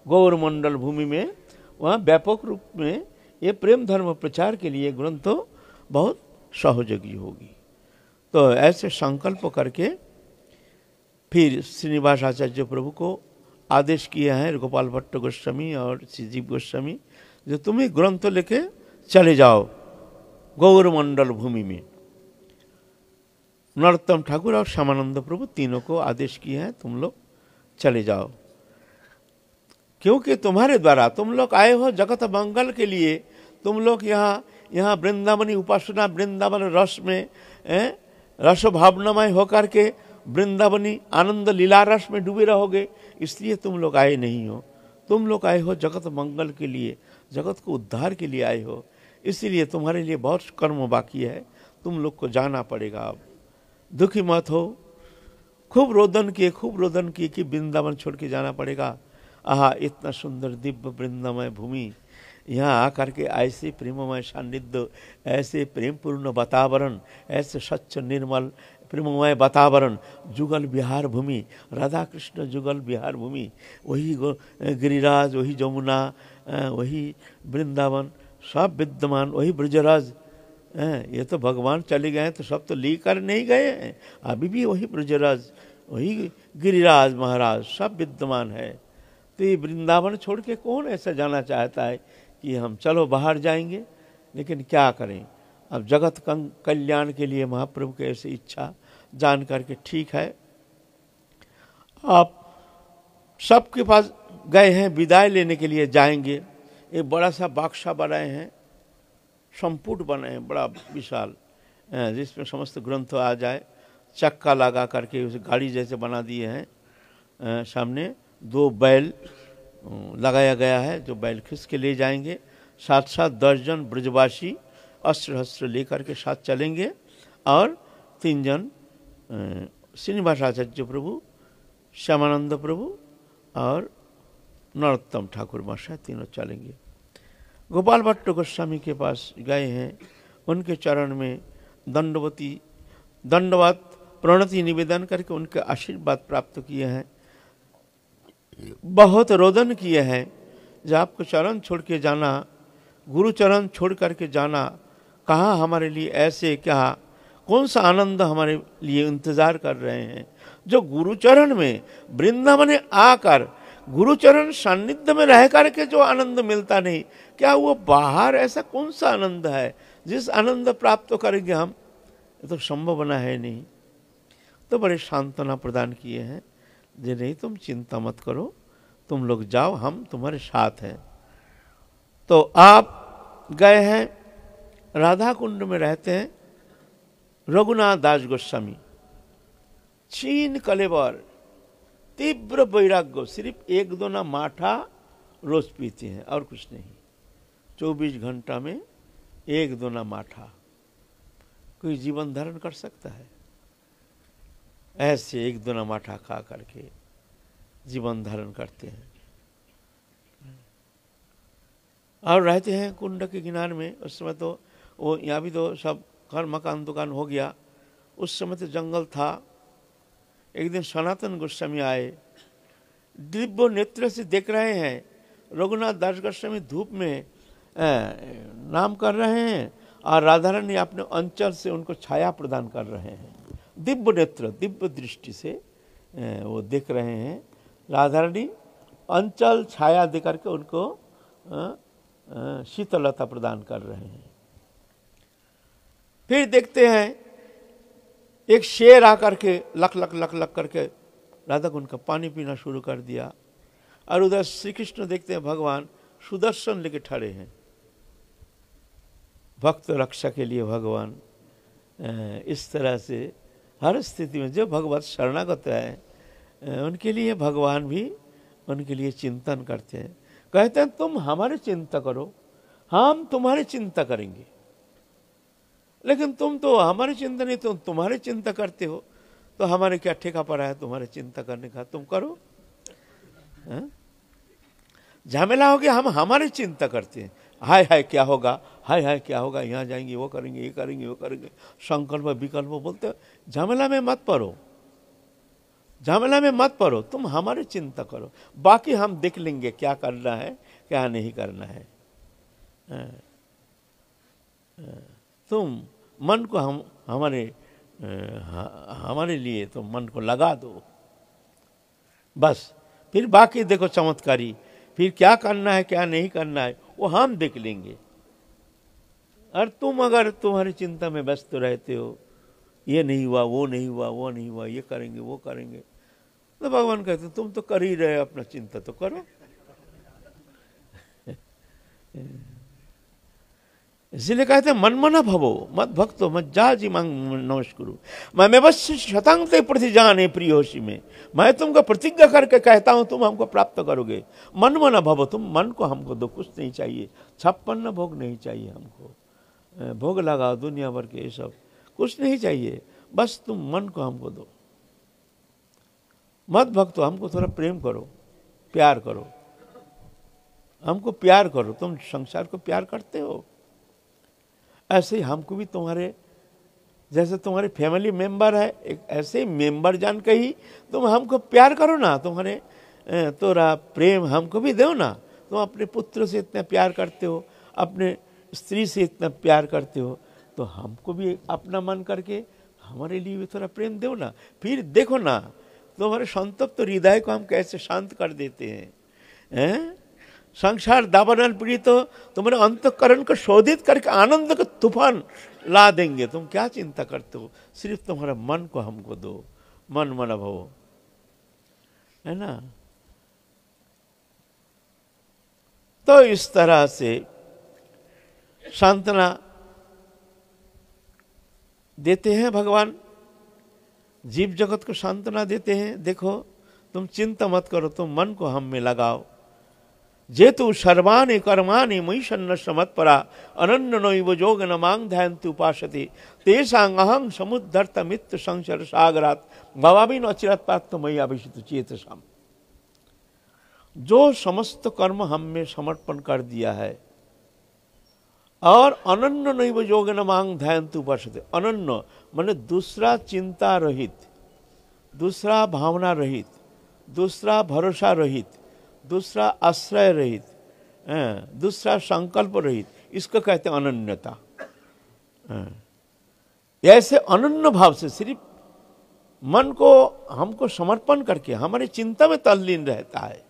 गौरमंडल भूमि में, वहाँ व्यापक रूप में ये प्रेम धर्म प्रचार के लिए ग्रंथ बहुत सहयोगी होगी। तो ऐसे संकल्प करके फिर श्रीनिवास आचार्य प्रभु को आदेश किया है गोपाल भट्ट गोस्वामी और श्रीजीव गोस्वामी, जो तुम ही ग्रंथ लेके चले जाओ गौरमंडल भूमि में। नरोत्तम ठाकुर और श्यामानंद प्रभु तीनों को आदेश किए हैं तुम लोग चले जाओ, क्योंकि तुम्हारे द्वारा तुम लोग आए हो जगत मंगल के लिए। तुम लोग यहाँ वृंदावनी उपासना, वृंदावन रस में रस भावनामय होकर के वृंदावनी आनंद लीला रस में डूबे रहोगे, इसलिए तुम लोग आए नहीं हो। तुम लोग आए हो जगत मंगल के लिए, जगत को उद्धार के लिए आए हो, इसलिए तुम्हारे लिए बहुत कर्म बाकी है, तुम लोग को जाना पड़ेगा। अब दुखी मत हो। खूब रोदन किए कि वृंदावन छोड़ के जाना पड़ेगा। आहा, इतना सुंदर दिव्य वृंदामय भूमि, यहाँ आकर के ऐसे प्रेममय सान्निध्य, ऐसे प्रेमपूर्ण वातावरण, ऐसे स्वच्छ निर्मल प्रेममय वातावरण, जुगल विहार भूमि, राधा कृष्ण जुगल विहार भूमि, वही गिरिराज, वही जमुना, वही वृंदावन सब विद्यमान, वही ब्रजराज। ये तो भगवान चले गए हैं तो सब तो लेकर नहीं गए हैं, अभी भी वही ब्रजराज, वही गिरिराज महाराज सब विद्यमान है। तो ये वृंदावन छोड़ के कौन ऐसा जाना चाहता है कि हम चलो बाहर जाएंगे। लेकिन क्या करें, अब जगत कल्याण के लिए महाप्रभु की ऐसी इच्छा जान करके ठीक है। आप सबके पास गए हैं, विदाई लेने के लिए जाएंगे। एक बड़ा सा बाक्सा बनाए हैं, संपुट बनाए हैं बड़ा विशाल, जिसमें समस्त ग्रंथ आ जाए। चक्का लगा करके उसे गाड़ी जैसे बना दिए हैं। सामने 2 बैल लगाया गया है, जो बैल खींच के ले जाएंगे। 7-7 दर्जन ब्रजवासी अस्त्र हस्त्र लेकर के साथ चलेंगे, और 3 जन श्रीनिवास आचार्य प्रभु, श्यामानंद प्रभु और नरोत्तम ठाकुर महाशय तीनों चलेंगे। गोपाल भट्ट गोस्वामी के पास गए हैं, उनके चरण में दंडवत प्रणति निवेदन करके उनके आशीर्वाद प्राप्त किए हैं। बहुत रोदन किए हैं, जब आपको चरण छोड़ के जाना, गुरु चरण छोड़ करके जाना, कहाँ हमारे लिए ऐसे क्या कौन सा आनंद हमारे लिए इंतजार कर रहे हैं। जो गुरुचरण में वृंदावन आकर गुरुचरण सान्निध्य में रह करके जो आनंद मिलता नहीं, क्या वो बाहर ऐसा कौन सा आनंद है जिस आनंद प्राप्त करेंगे हम, ये तो संभव बना है नहीं। तो बड़े सांत्वना प्रदान किए हैं, जे नहीं तुम चिंता मत करो, तुम लोग जाओ, हम तुम्हारे साथ हैं। तो आप गए हैं, राधा कुंड में रहते हैं रघुनाथ दास गोस्वामी, छीन कलेवर, तीव्र वैराग्य, सिर्फ 1-2 माठा रोज पीते हैं और कुछ नहीं। 24 घंटा में 1-2 माठा कोई जीवन धारण कर सकता है? ऐसे 1-2 माठा खा करके जीवन धारण करते हैं और रहते हैं कुंड के किनारे में। उस समय तो वो यहाँ भी तो सब घर मकान दुकान हो गया, उस समय तो जंगल था। एक दिन सनातन गोस्वामी आए, दिव्य नेत्र से देख रहे हैं रघुनाथ दास गोस्वामी धूप में नाम कर रहे हैं और राधा रानी अपने अंचल से उनको छाया प्रदान कर रहे हैं। दिव्य नेत्र, दिव्य दृष्टि से वो देख रहे हैं। राधा रानी अंचल छाया देकर के उनको शीतलता प्रदान कर रहे हैं। फिर देखते हैं एक शेर आकर के लक लक लक लक करके राधा कुंड का पानी पीना शुरू कर दिया, और उधर श्री कृष्ण देखते हैं भगवान सुदर्शन लेके खड़े हैं। भक्त रक्षा के लिए भगवान इस तरह से हर स्थिति में जो भगवत शरणागत है उनके लिए भगवान भी उनके लिए चिंतन करते हैं। कहते हैं तुम हमारी चिंता करो, हम तुम्हारी चिंता करेंगे। लेकिन तुम तो हमारी चिंता नहीं, तुम तुम्हारी चिंता करते हो, तो हमारे क्या ठेका पड़ा है तुम्हारी चिंता करने का? तुम करो। झमेला हो गया, हम हमारी चिंता करते हैं। हाय हाय क्या होगा, हाय हाय क्या होगा, यहाँ जाएंगे, वो करेंगे, ये करेंगे, वो करेंगे, संकल्प विकल्प बोलते हो। झमेला में मत पड़ो, झमेला में मत पड़ो, तुम हमारी चिंता करो, बाकी हम देख लेंगे क्या करना है क्या नहीं करना है। तुम मन को हमारे लिए तुम मन को लगा दो बस, फिर बाकी देखो चमत्कारी, फिर क्या करना है क्या नहीं करना है वो हम देख लेंगे। और तुम अगर तुम्हारी चिंता में व्यस्त रहते हो, ये नहीं हुआ, वो नहीं हुआ, वो नहीं हुआ, ये करेंगे, वो करेंगे, तो भगवान कहते तुम तो कर ही रहे, अपना चिंता तो करो। इसलिए कहते मनमना भवो मत भक्तो मत जा जी मांग नमस्कुरु मैं बस शतांग ते प्रति जाने प्रियोशी में, मैं तुमको प्रतिज्ञा करके कहता हूं तुम हमको प्राप्त करोगे। मनमना भवो, तुम मन को हमको दो, कुछ नहीं चाहिए, 56 भोग नहीं चाहिए हमको, भोग लगाओ दुनिया भर के, ये सब कुछ नहीं चाहिए, बस तुम मन को हमको दो। मत भक्तो, हमको थोड़ा प्रेम करो, प्यार करो, हमको प्यार करो। तुम संसार को प्यार करते हो, ऐसे ही हमको भी तुम्हारे जैसे तुम्हारे फैमिली मेंबर है, एक ऐसे ही मेंबर जान के ही तुम हमको प्यार करो ना। तुम्हारे तोरा प्रेम हमको भी दो ना। तुम अपने पुत्र से इतना प्यार करते हो, अपने स्त्री से इतना प्यार करते हो, तो हमको भी अपना मन करके हमारे लिए भी थोड़ा प्रेम दो ना। फिर देखो ना तुम्हारे संतप्त हृदय को हम कैसे शांत कर देते हैं। संसार दावानल पीड़ित तो तुम्हारे अंतःकरण को शोधित करके आनंद का तूफान ला देंगे। तुम क्या चिंता करते हो, सिर्फ तुम्हारा मन को हमको दो, मन मन भवो, है ना। तो इस तरह से सांत्वना देते हैं भगवान, जीव जगत को सांत्वना देते हैं। देखो तुम चिंता मत करो, तुम मन को हम में लगाओ। जेतु सर्वाणि कर्माणि मयि सन्न्यस्य मत्परा अनन्य नैव योगेन मां ध्यायन्ति उपासते तेषां अहं समुद्धर्तमित्य संसार सागरात् भवामि न चिरात् पार्थ मयि अभिषिक्त चेतसाम्। जो समस्त कर्म हम में समर्पण कर दिया है और अनन्य नैव योगेन मां ध्यायन्ति उपासते, अनन्य माने दूसरा चिंता रहित, दूसरा भावना रहित, दूसरा भरोसा रहित, दूसरा आश्रय रहित, दूसरा संकल्प रहित, इसको कहते हैं अनन्यता। ऐसे अनन्य भाव से सिर्फ मन को हमको समर्पण करके हमारी चिंता में तल्लीन रहता है।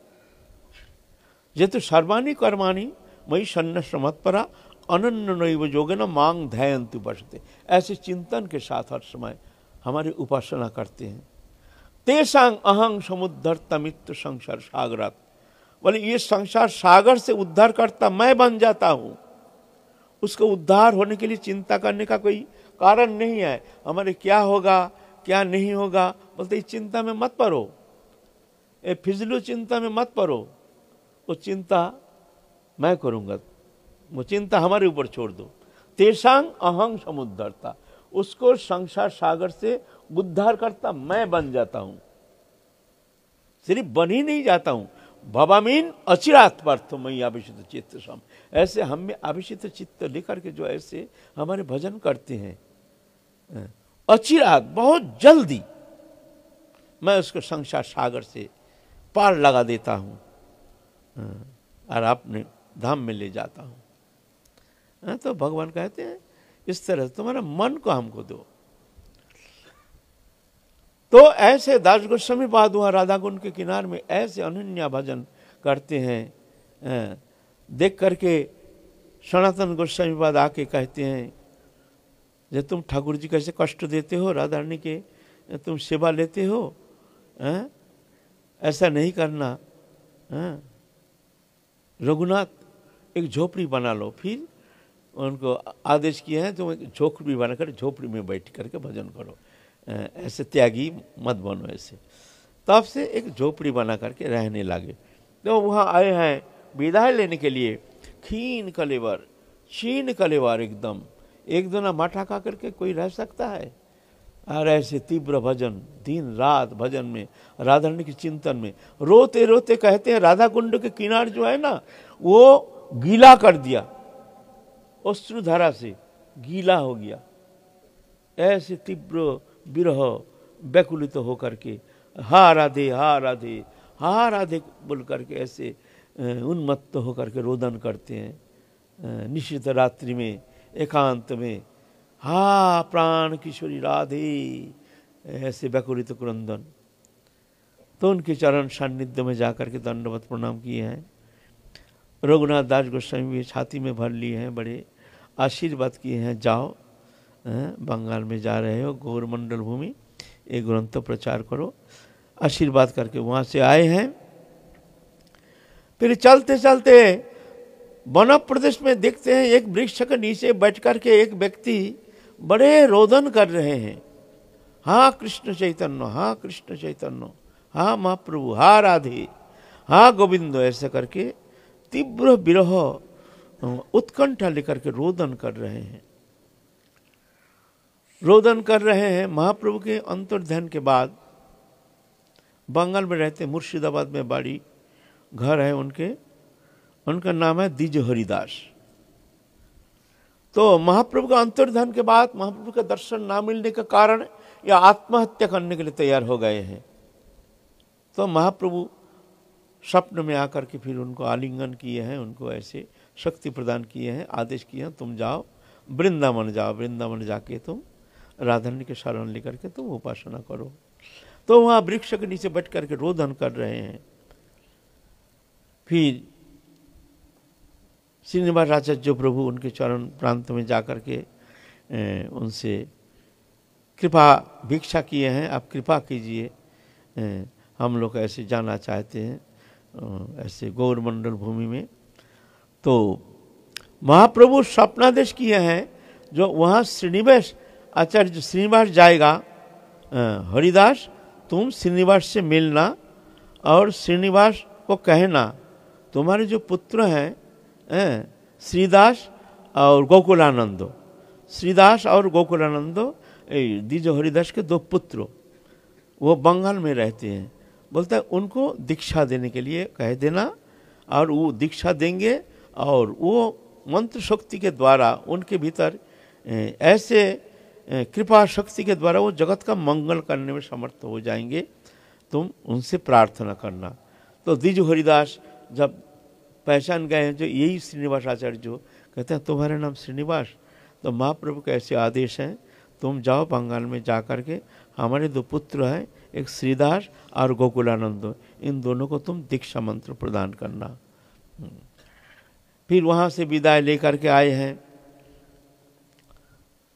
जेतु सर्वाणि कर्माणि मयि सन्न्यस्य मत्परा अनन्य नैव योगेन मां ध्यायन्ति उपासते, ऐसे चिंतन के साथ हर समय हमारी उपासना करते हैं। तेषां अहं समुद्धर्तमित्य संसार सागरात्, बोले ये संसार सागर से उद्धार करता मैं बन जाता हूं। उसको उद्धार होने के लिए चिंता करने का कोई कारण नहीं है। हमारे क्या होगा क्या नहीं होगा, बोलते इस चिंता में मत पड़ो, ये फिजलू चिंता में मत पड़ो, वो चिंता मैं करूंगा, वो चिंता हमारे ऊपर छोड़ दो। तेषां अहं समुद्धर्ता, उसको संसार सागर से उद्धार करता मैं बन जाता हूं। सिर्फ बन ही नहीं जाता हूं, भवामीन अचिरात् पार्थ मयि अभिषिक्त चेतसाम्, ऐसे हम में अभिषिक्त चित्त लेकर के जो ऐसे हमारे भजन करते हैं, अचिरात् बहुत जल्दी मैं उसको संसार सागर से पार लगा देता हूं और अपने धाम में ले जाता हूं। तो भगवान कहते हैं इस तरह तुम्हारा मन को हमको दो। तो ऐसे दास गोस्वामी पाद हुआ राधा कुंड के किनार में ऐसे अनन्या भजन करते हैं। देख करके सनातन गोस्वामी पाद आके कहते हैं जब तुम ठाकुर जी कैसे कष्ट देते हो, राधा रानी के तुम सेवा लेते हो, ऐसा नहीं करना। रघुनाथ एक झोपड़ी बना लो। फिर उनको आदेश किया है तुम एक झोपड़ी बनाकर झोपड़ी में बैठ करके भजन करो, ऐसे त्यागी मत बनो ऐसे। तब से एक झोपड़ी बना करके रहने लगे। तो वहाँ आए हैं विदाई लेने के लिए, खीन कलेवर, छीन कलेवर, एकदम एक दोना माठा खा करके कोई रह सकता है। और ऐसे तीव्र भजन, दिन रात भजन में, राधा रानी के चिंतन में, रोते रोते कहते हैं राधा कुंड के किनार जो है ना वो गीला कर दिया, अश्रुधारा से गीला हो गया। ऐसे तीव्र विरह व्याकुलित तो होकर के हा राधे हा राधे हा राधे बोल करके ऐसे उन्मत्त होकर के रोदन करते हैं। निश्चित रात्रि में एकांत में हा प्राण किशोरी राधे, ऐसे व्याकुलित क्रंदन। तो उनके चरण सान्निध्य में जाकर के दंडवत प्रणाम किए हैं। रघुनाथ दास गोस्वामी भी छाती में भर लिए हैं, बड़े आशीर्वाद किए हैं, जाओ बंगाल में जा रहे हो, गौरमंडल भूमि, एक ग्रंथ प्रचार करो, आशीर्वाद करके वहाँ से आए हैं। फिर चलते चलते वन प्रदेश में देखते हैं एक वृक्ष के नीचे बैठ करके एक व्यक्ति बड़े रोदन कर रहे हैं, हाँ कृष्ण चैतन्य, हाँ कृष्ण चैतन्य, हाँ महाप्रभु, हाँ राधे, हाँ गोविंद, ऐसे करके तीव्र विरह उत्कंठा लेकर के रोदन कर रहे हैं, रोदन कर रहे हैं। महाप्रभु के अंतर्ध्यान के बाद बंगाल में रहते, मुर्शिदाबाद में बाड़ी घर है उनके, उनका नाम है द्विज हरिदास। तो महाप्रभु का अंतर्ध्यान के बाद महाप्रभु का दर्शन ना मिलने के कारण या आत्महत्या करने के लिए तैयार हो गए हैं। तो महाप्रभु स्वप्न में आकर के फिर उनको आलिंगन किए हैं, उनको ऐसे शक्ति प्रदान किए हैं, आदेश किए हैं, तुम जाओ वृंदावन जाओ, वृंदावन जाके तुम राधारानी के शरण लेकर के तुम उपासना करो। तो वहाँ वृक्ष के नीचे बैठ करके रोदन कर रहे हैं। फिर श्रीनिवास आचार्य प्रभु उनके चरण प्रांत में जाकर के उनसे कृपा भिक्षा किए हैं, आप कृपा कीजिए, हम लोग ऐसे जाना चाहते हैं ऐसे गौरमंडल भूमि में। तो महाप्रभु स्वप्नादेश किए हैं, जो वहाँ श्रीनिवास आचार्य श्रीनिवास जाएगा, हरिदास तुम श्रीनिवास से मिलना और श्रीनिवास को कहना तुम्हारे जो पुत्र हैं श्रीदास और गोकुलानंद, श्रीदास और गोकुलानंद द्विज हरिदास के दो पुत्र, वो बंगाल में रहते हैं, बोलता है उनको दीक्षा देने के लिए कह देना, और वो दीक्षा देंगे और वो मंत्र शक्ति के द्वारा उनके भीतर ऐसे कृपा शक्ति के द्वारा वो जगत का मंगल करने में समर्थ हो जाएंगे, तुम उनसे प्रार्थना करना। तो द्विज हरिदास जब पहचान गए हैं जो यही श्रीनिवास आचार्य, जो कहते हैं तुम्हारा नाम श्रीनिवास, तो महाप्रभु के ऐसे आदेश हैं, तुम जाओ बंगाल में जा कर के हमारे दो पुत्र हैं, एक श्रीदास और गोकुलानंद, इन दोनों को तुम दीक्षा मंत्र प्रदान करना। फिर वहाँ से विदाई लेकर के आए हैं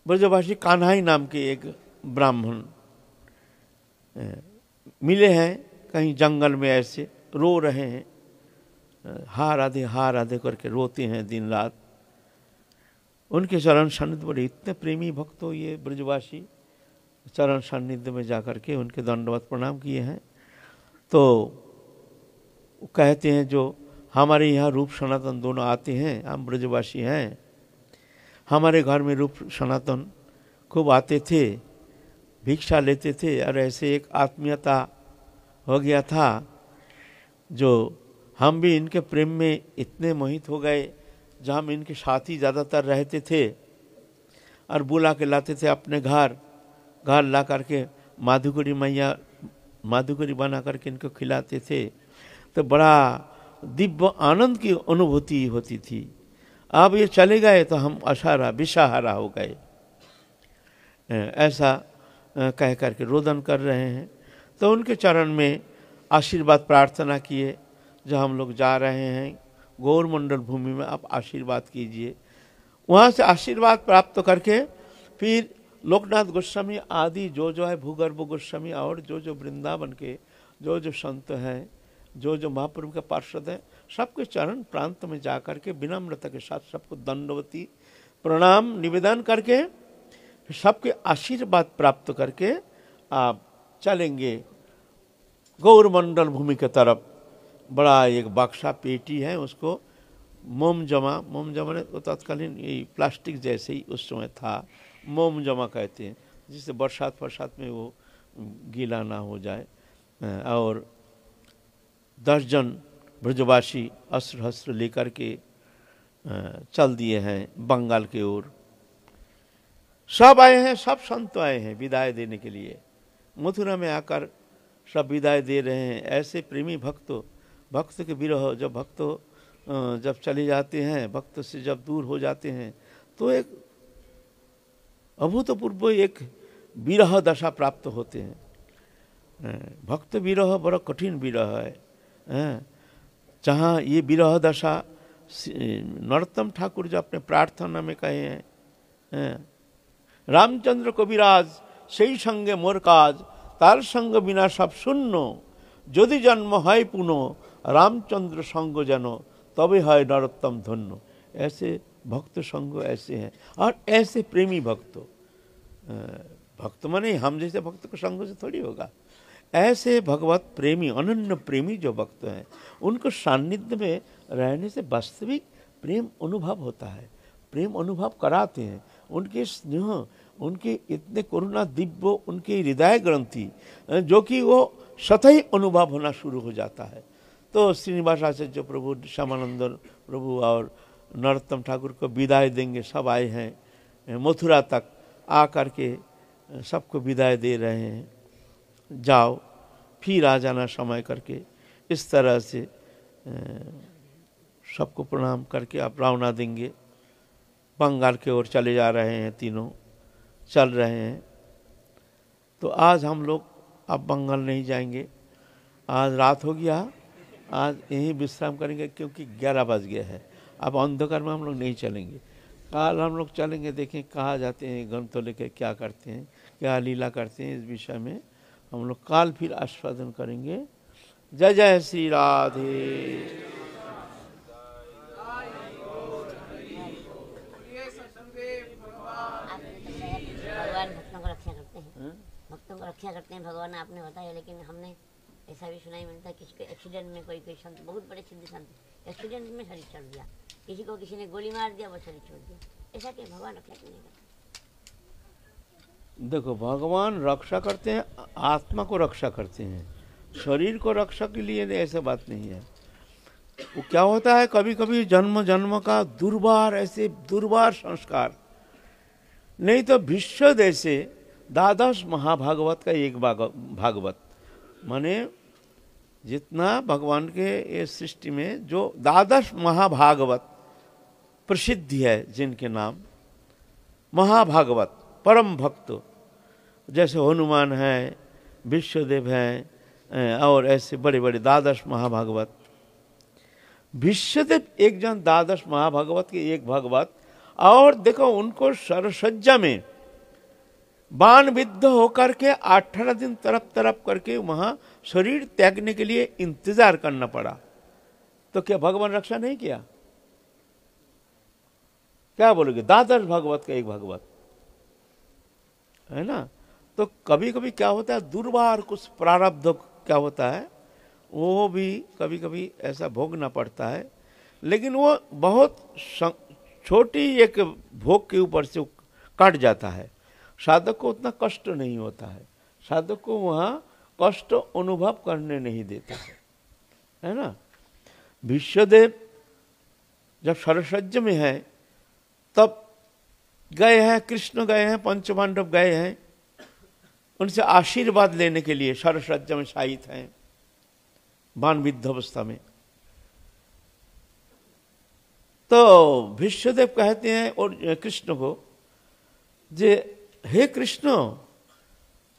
ब्रजभाषी कान्हाई नाम के एक ब्राह्मण मिले हैं, कहीं जंगल में ऐसे रो रहे हैं, हा राधे करके रोते हैं दिन रात। उनके चरण सानिध्य बड़े इतने प्रेमी भक्त हो ये ब्रजवासी, चरण सानिध्य में जाकर के उनके दंडवत प्रणाम किए हैं। तो कहते हैं जो हमारे यहाँ रूप सनातन दोनों आते हैं, हम ब्रजवासी हैं, हमारे घर में रूप सनातन खूब आते थे, भिक्षा लेते थे, और ऐसे एक आत्मीयता हो गया था जो हम भी इनके प्रेम में इतने मोहित हो गए, जहाँ हम इनके साथी ज़्यादातर रहते थे और बुला के लाते थे अपने घर ला करके माधुकरी मैया माधुकरी बना करके इनको खिलाते थे, तो बड़ा दिव्य आनंद की अनुभूति होती थी। अब ये चले गए तो हम अशारा विषाहारा हो गए, ऐसा कह करके रोदन कर रहे हैं। तो उनके चरण में आशीर्वाद प्रार्थना किए, जो हम लोग जा रहे हैं गौरमंडल भूमि में, आप आशीर्वाद कीजिए। वहाँ से आशीर्वाद प्राप्त करके फिर लोकनाथ गोस्वामी आदि जो है भूगर्भ गोस्वामी और जो वृंदावन के जो संत हैं, जो महाप्रभु के पार्षद हैं, सबके चरण प्रांत में जा करके विनम्रता के साथ सबको दंडवती प्रणाम निवेदन करके सबके आशीर्वाद प्राप्त करके आप चलेंगे गौरमंडल भूमि के तरफ। बड़ा एक बक्सा पेटी है, उसको मोम जमा ने तो तत्कालीन ये प्लास्टिक जैसे ही उस समय था, मोम जमा कहते हैं, जिससे बरसात में वो गीला ना हो जाए। और 10 जन ब्रजवासी अस्त्र हस्त्र लेकर के चल दिए हैं बंगाल की ओर। सब आए हैं, सब संत आए हैं विदाई देने के लिए, मथुरा में आकर सब विदाई दे रहे हैं। ऐसे प्रेमी भक्त के विरह, जब भक्त जब चले जाते हैं, भक्त से जब दूर हो जाते हैं, तो एक अभूतपूर्व एक विरह दशा प्राप्त होते हैं। भक्त विरह बड़ा कठिन विरह है, जहाँ ये विरह दशा नरोत्तम ठाकुर जो अपने प्रार्थना में कहे हैं, रामचंद्र कविराज সেই সঙ্গে মোর কাজ, তার সঙ্গ বিনা সব শূন্য, যদি জন্ম হয় পুনঃ रामचंद्र संग जनो तबे है नरोत्तम धन्य। ऐसे भक्त संग ऐसे हैं, और ऐसे प्रेमी भक्त, भक्त माने हम जैसे भक्त को संग से थोड़ी होगा, ऐसे भगवत प्रेमी अनन्य प्रेमी जो भक्त हैं, उनको सान्निध्य में रहने से वास्तविक प्रेम अनुभव होता है, प्रेम अनुभव कराते हैं। उनके स्नेह, उनके इतने करुणा दिव्य, उनके हृदय ग्रंथि जो कि वो सतही अनुभव होना शुरू हो जाता है। तो श्रीनिवास आचार्य प्रभु, श्यामानंद प्रभु और नरोत्तम ठाकुर को विदाई देंगे, सब आए हैं मथुरा तक, आकर के सबको विदाई दे रहे हैं, जाओ फिर आ जाना समय करके। इस तरह से सबको प्रणाम करके आप रवाना देंगे। बंगाल की ओर चले जा रहे हैं, तीनों चल रहे हैं। तो आज हम लोग अब बंगाल नहीं जाएंगे, आज रात हो गया, आज यहीं विश्राम करेंगे क्योंकि 11 बज गया है। अब अंधकार में हम लोग नहीं चलेंगे, कल हम लोग चलेंगे, देखें कहाँ जाते हैं, ग्रंथों लेकर क्या करते हैं, क्या लीला करते हैं, इस विषय में हम लोग कल फिर आस्वादन करेंगे। जय जय श्री राधे। भगवान भक्तों को रक्षा करते हैं, भक्तों को रक्षा करते हैं भगवान, आपने बताया। लेकिन हमने ऐसा भी सुनाई मिलता है किसी के एक्सीडेंट में, कोई संत, बहुत बड़े सिद्ध संत एक्सीडेंट में शरीर छोड़ दिया, किसी को किसी ने गोली मार दिया, वो शरीर छोड़ दिया। ऐसा क्या भगवान रक्षा क्यों नहीं करते? देखो, भगवान रक्षा करते हैं, आत्मा को रक्षा करते हैं, शरीर को रक्षा के लिए ऐसा बात नहीं है। वो क्या होता है, कभी कभी जन्म जन्म का दुर्बार, ऐसे दुर्बार संस्कार, नहीं तो विश्व जैसे द्वादश महाभागवत का एक भागवत, माने जितना भगवान के ये सृष्टि में जो द्वादश महाभागवत प्रसिद्ध है, जिनके नाम महाभागवत, परम भक्त, जैसे हनुमान है, विश्वदेव हैं, और ऐसे बड़े बड़े द्वादश महाभागवत। विश्वदेव एक जन द्वादश महाभागवत के एक भागवत, और देखो उनको सरसज्जा में बाण विद्ध होकर के 18 दिन तरफ तरफ करके वहां शरीर त्यागने के लिए इंतजार करना पड़ा। तो क्या भगवान रक्षा नहीं किया? क्या बोलोगे? द्वादश भागवत का एक भागवत है ना। तो कभी कभी क्या होता है, दुर्बार कुछ प्रारब्ध क्या होता है, वो भी कभी कभी ऐसा भोगना पड़ता है, लेकिन वो बहुत छोटी एक भोग के ऊपर से कट जाता है। साधक को उतना कष्ट नहीं होता है, साधक को वहाँ कष्ट अनुभव करने नहीं देता है ना। विश्वदेव जब सरसज्ज में है तब गए हैं, कृष्ण गए हैं, पंचपांडव गए हैं उनसे आशीर्वाद लेने के लिए, सरसज्जा में शायित हैं बाण विद्ध अवस्था में। तो विश्वदेव कहते हैं और कृष्ण को, जे हे कृष्ण,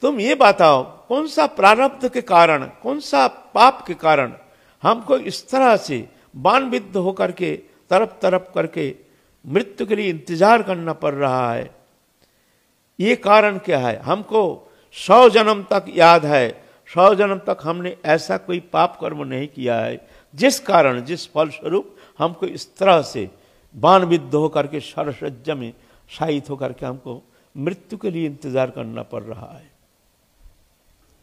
तुम ये बताओ कौन सा प्रारब्ध के कारण, कौन सा पाप के कारण हमको इस तरह से बाण विद्ध होकर के तरफ तरफ करके मृत्यु के लिए इंतजार करना पड़ रहा है, ये कारण क्या है? हमको 100 जन्म तक याद है, 100 जन्म तक हमने ऐसा कोई पाप कर्म नहीं किया है जिस कारण, जिस फलस्वरूप हमको इस तरह से बाण विद्ध होकर के सरसज्जा में शायित होकर के हमको मृत्यु के लिए इंतजार करना पड़ रहा है।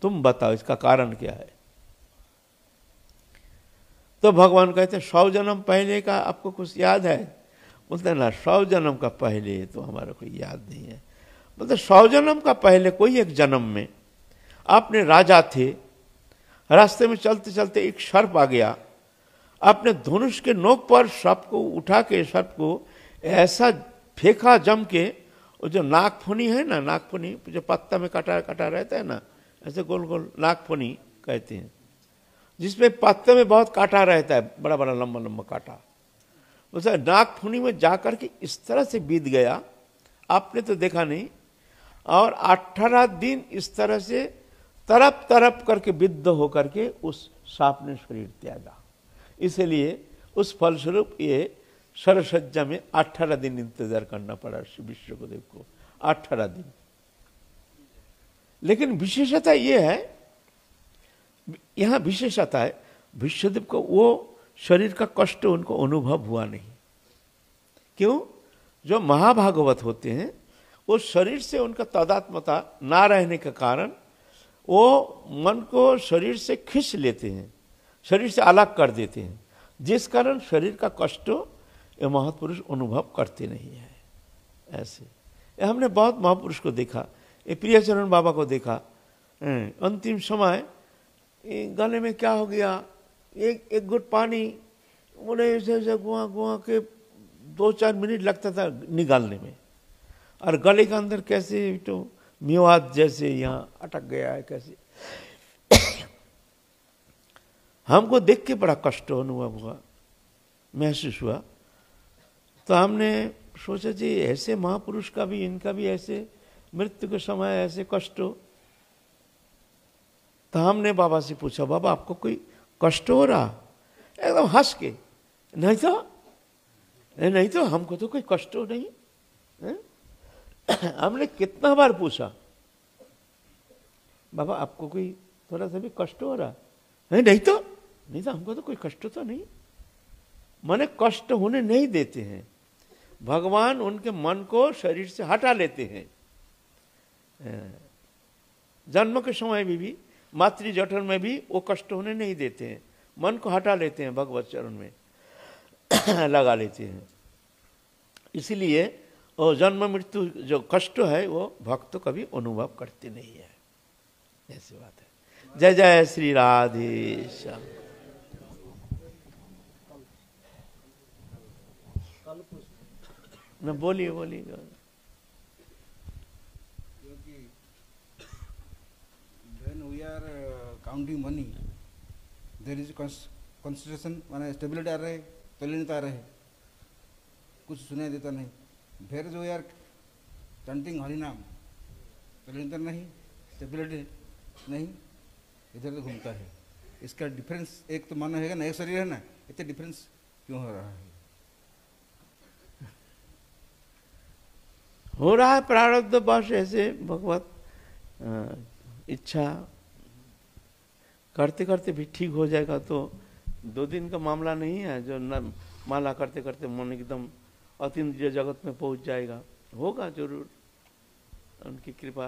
तुम बताओ इसका कारण क्या है? तो भगवान कहते हैं 100 जन्म पहले का आपको कुछ याद है? बोलते हैं ना, 100 जन्म का पहले तो हमारा कोई याद नहीं है। बोलते 100 जन्म का पहले कोई एक जन्म में आपने राजा थे, रास्ते में चलते चलते एक सर्प आ गया, आपने धनुष के नोक पर सर्प को उठा के, सर्प को ऐसा फेंका जम के, वो जो नागफनी है ना, नागफनी जो पत्ता में कटा कटा रहता है ना, ऐसे गोल गोल नागफनी कहते हैं, जिसमें पत्ते में बहुत कांटा रहता है, बड़ा बड़ा लंबा लंबा कांटा, उस नागफनी में जाकर के इस तरह से बीत गया, आपने तो देखा नहीं, और 18 दिन इस तरह से तरप तरप करके विद्ध होकर के उस सांप ने शरीर त्यागा। इसलिए उस फलस्वरूप ये सरसज्जा में 18 दिन इंतजार करना पड़ा विश्वदेव को, 18 दिन। लेकिन विशेषता ये है, यहाँ विशेषता है विश्वदेव को वो शरीर का कष्ट उनको अनुभव हुआ नहीं। क्यों? जो महाभागवत होते हैं वो शरीर से उनका तादात्म्यता ना रहने के कारण वो मन को शरीर से खींच लेते हैं, शरीर से अलग कर देते हैं, जिस कारण शरीर का कष्ट ये महापुरुष अनुभव करते नहीं है। ऐसे ये हमने बहुत महापुरुष को देखा, ये प्रियचरण बाबा को देखा, अंतिम समय गले में क्या हो गया, एक घुट पानी बोले ऐसे गुआ गुआ के 2-4 मिनट लगता था निकालने में, और गले के अंदर कैसे तो मेवात जैसे यहाँ अटक गया है कैसे। हमको देख के बड़ा कष्ट अनुभव हुआ, महसूस हुआ। तो हमने सोचा जी ऐसे महापुरुष का भी, इनका भी ऐसे मृत्यु के समय ऐसे कष्ट हो। तो हमने बाबा से पूछा, बाबा आपको कोई कष्ट हो रहा? एकदम हंस के, नहीं तो हमको तो कोई कष्ट हो नहीं है? हमने कितना बार पूछा, बाबा आपको कोई थोड़ा सा भी कष्ट हो रहा? नहीं तो हमको तो कोई कष्ट तो नहीं। माने कष्ट होने नहीं देते हैं भगवान, उनके मन को शरीर से हटा लेते हैं। जन्म के समय भी मातृ जठर में भी वो कष्ट होने नहीं देते हैं, मन को हटा लेते हैं, भगवत चरण में लगा लेते हैं। इसलिए और जन्म मृत्यु जो कष्ट है वो भक्त कभी अनुभव करते नहीं है। ऐसी बात है। जय जय श्री राधे श्याम। न बोलिए when we are counting money, there is concentration, माने स्टेबिलिटी आ रहे, तल्लीनता आ रहे, कुछ सुनाई देता नहीं। फिर जो यार चंटिंग हरिनाम, तल्लीनता नहीं, स्टेबिलिटी नहीं, इधर तो घूमता है। इसका डिफरेंस एक तो मन है ना, एक शरीर है ना, इतने डिफरेंस क्यों हो रहा है? हो रहा है प्रारब्ध बस ऐसे भगवत इच्छा करते करते भी ठीक हो जाएगा। तो 2 दिन का मामला नहीं है जो न माला करते करते मन एकदम अतीन्द्रिय जगत में पहुंच जाएगा। होगा जरूर, उनकी कृपा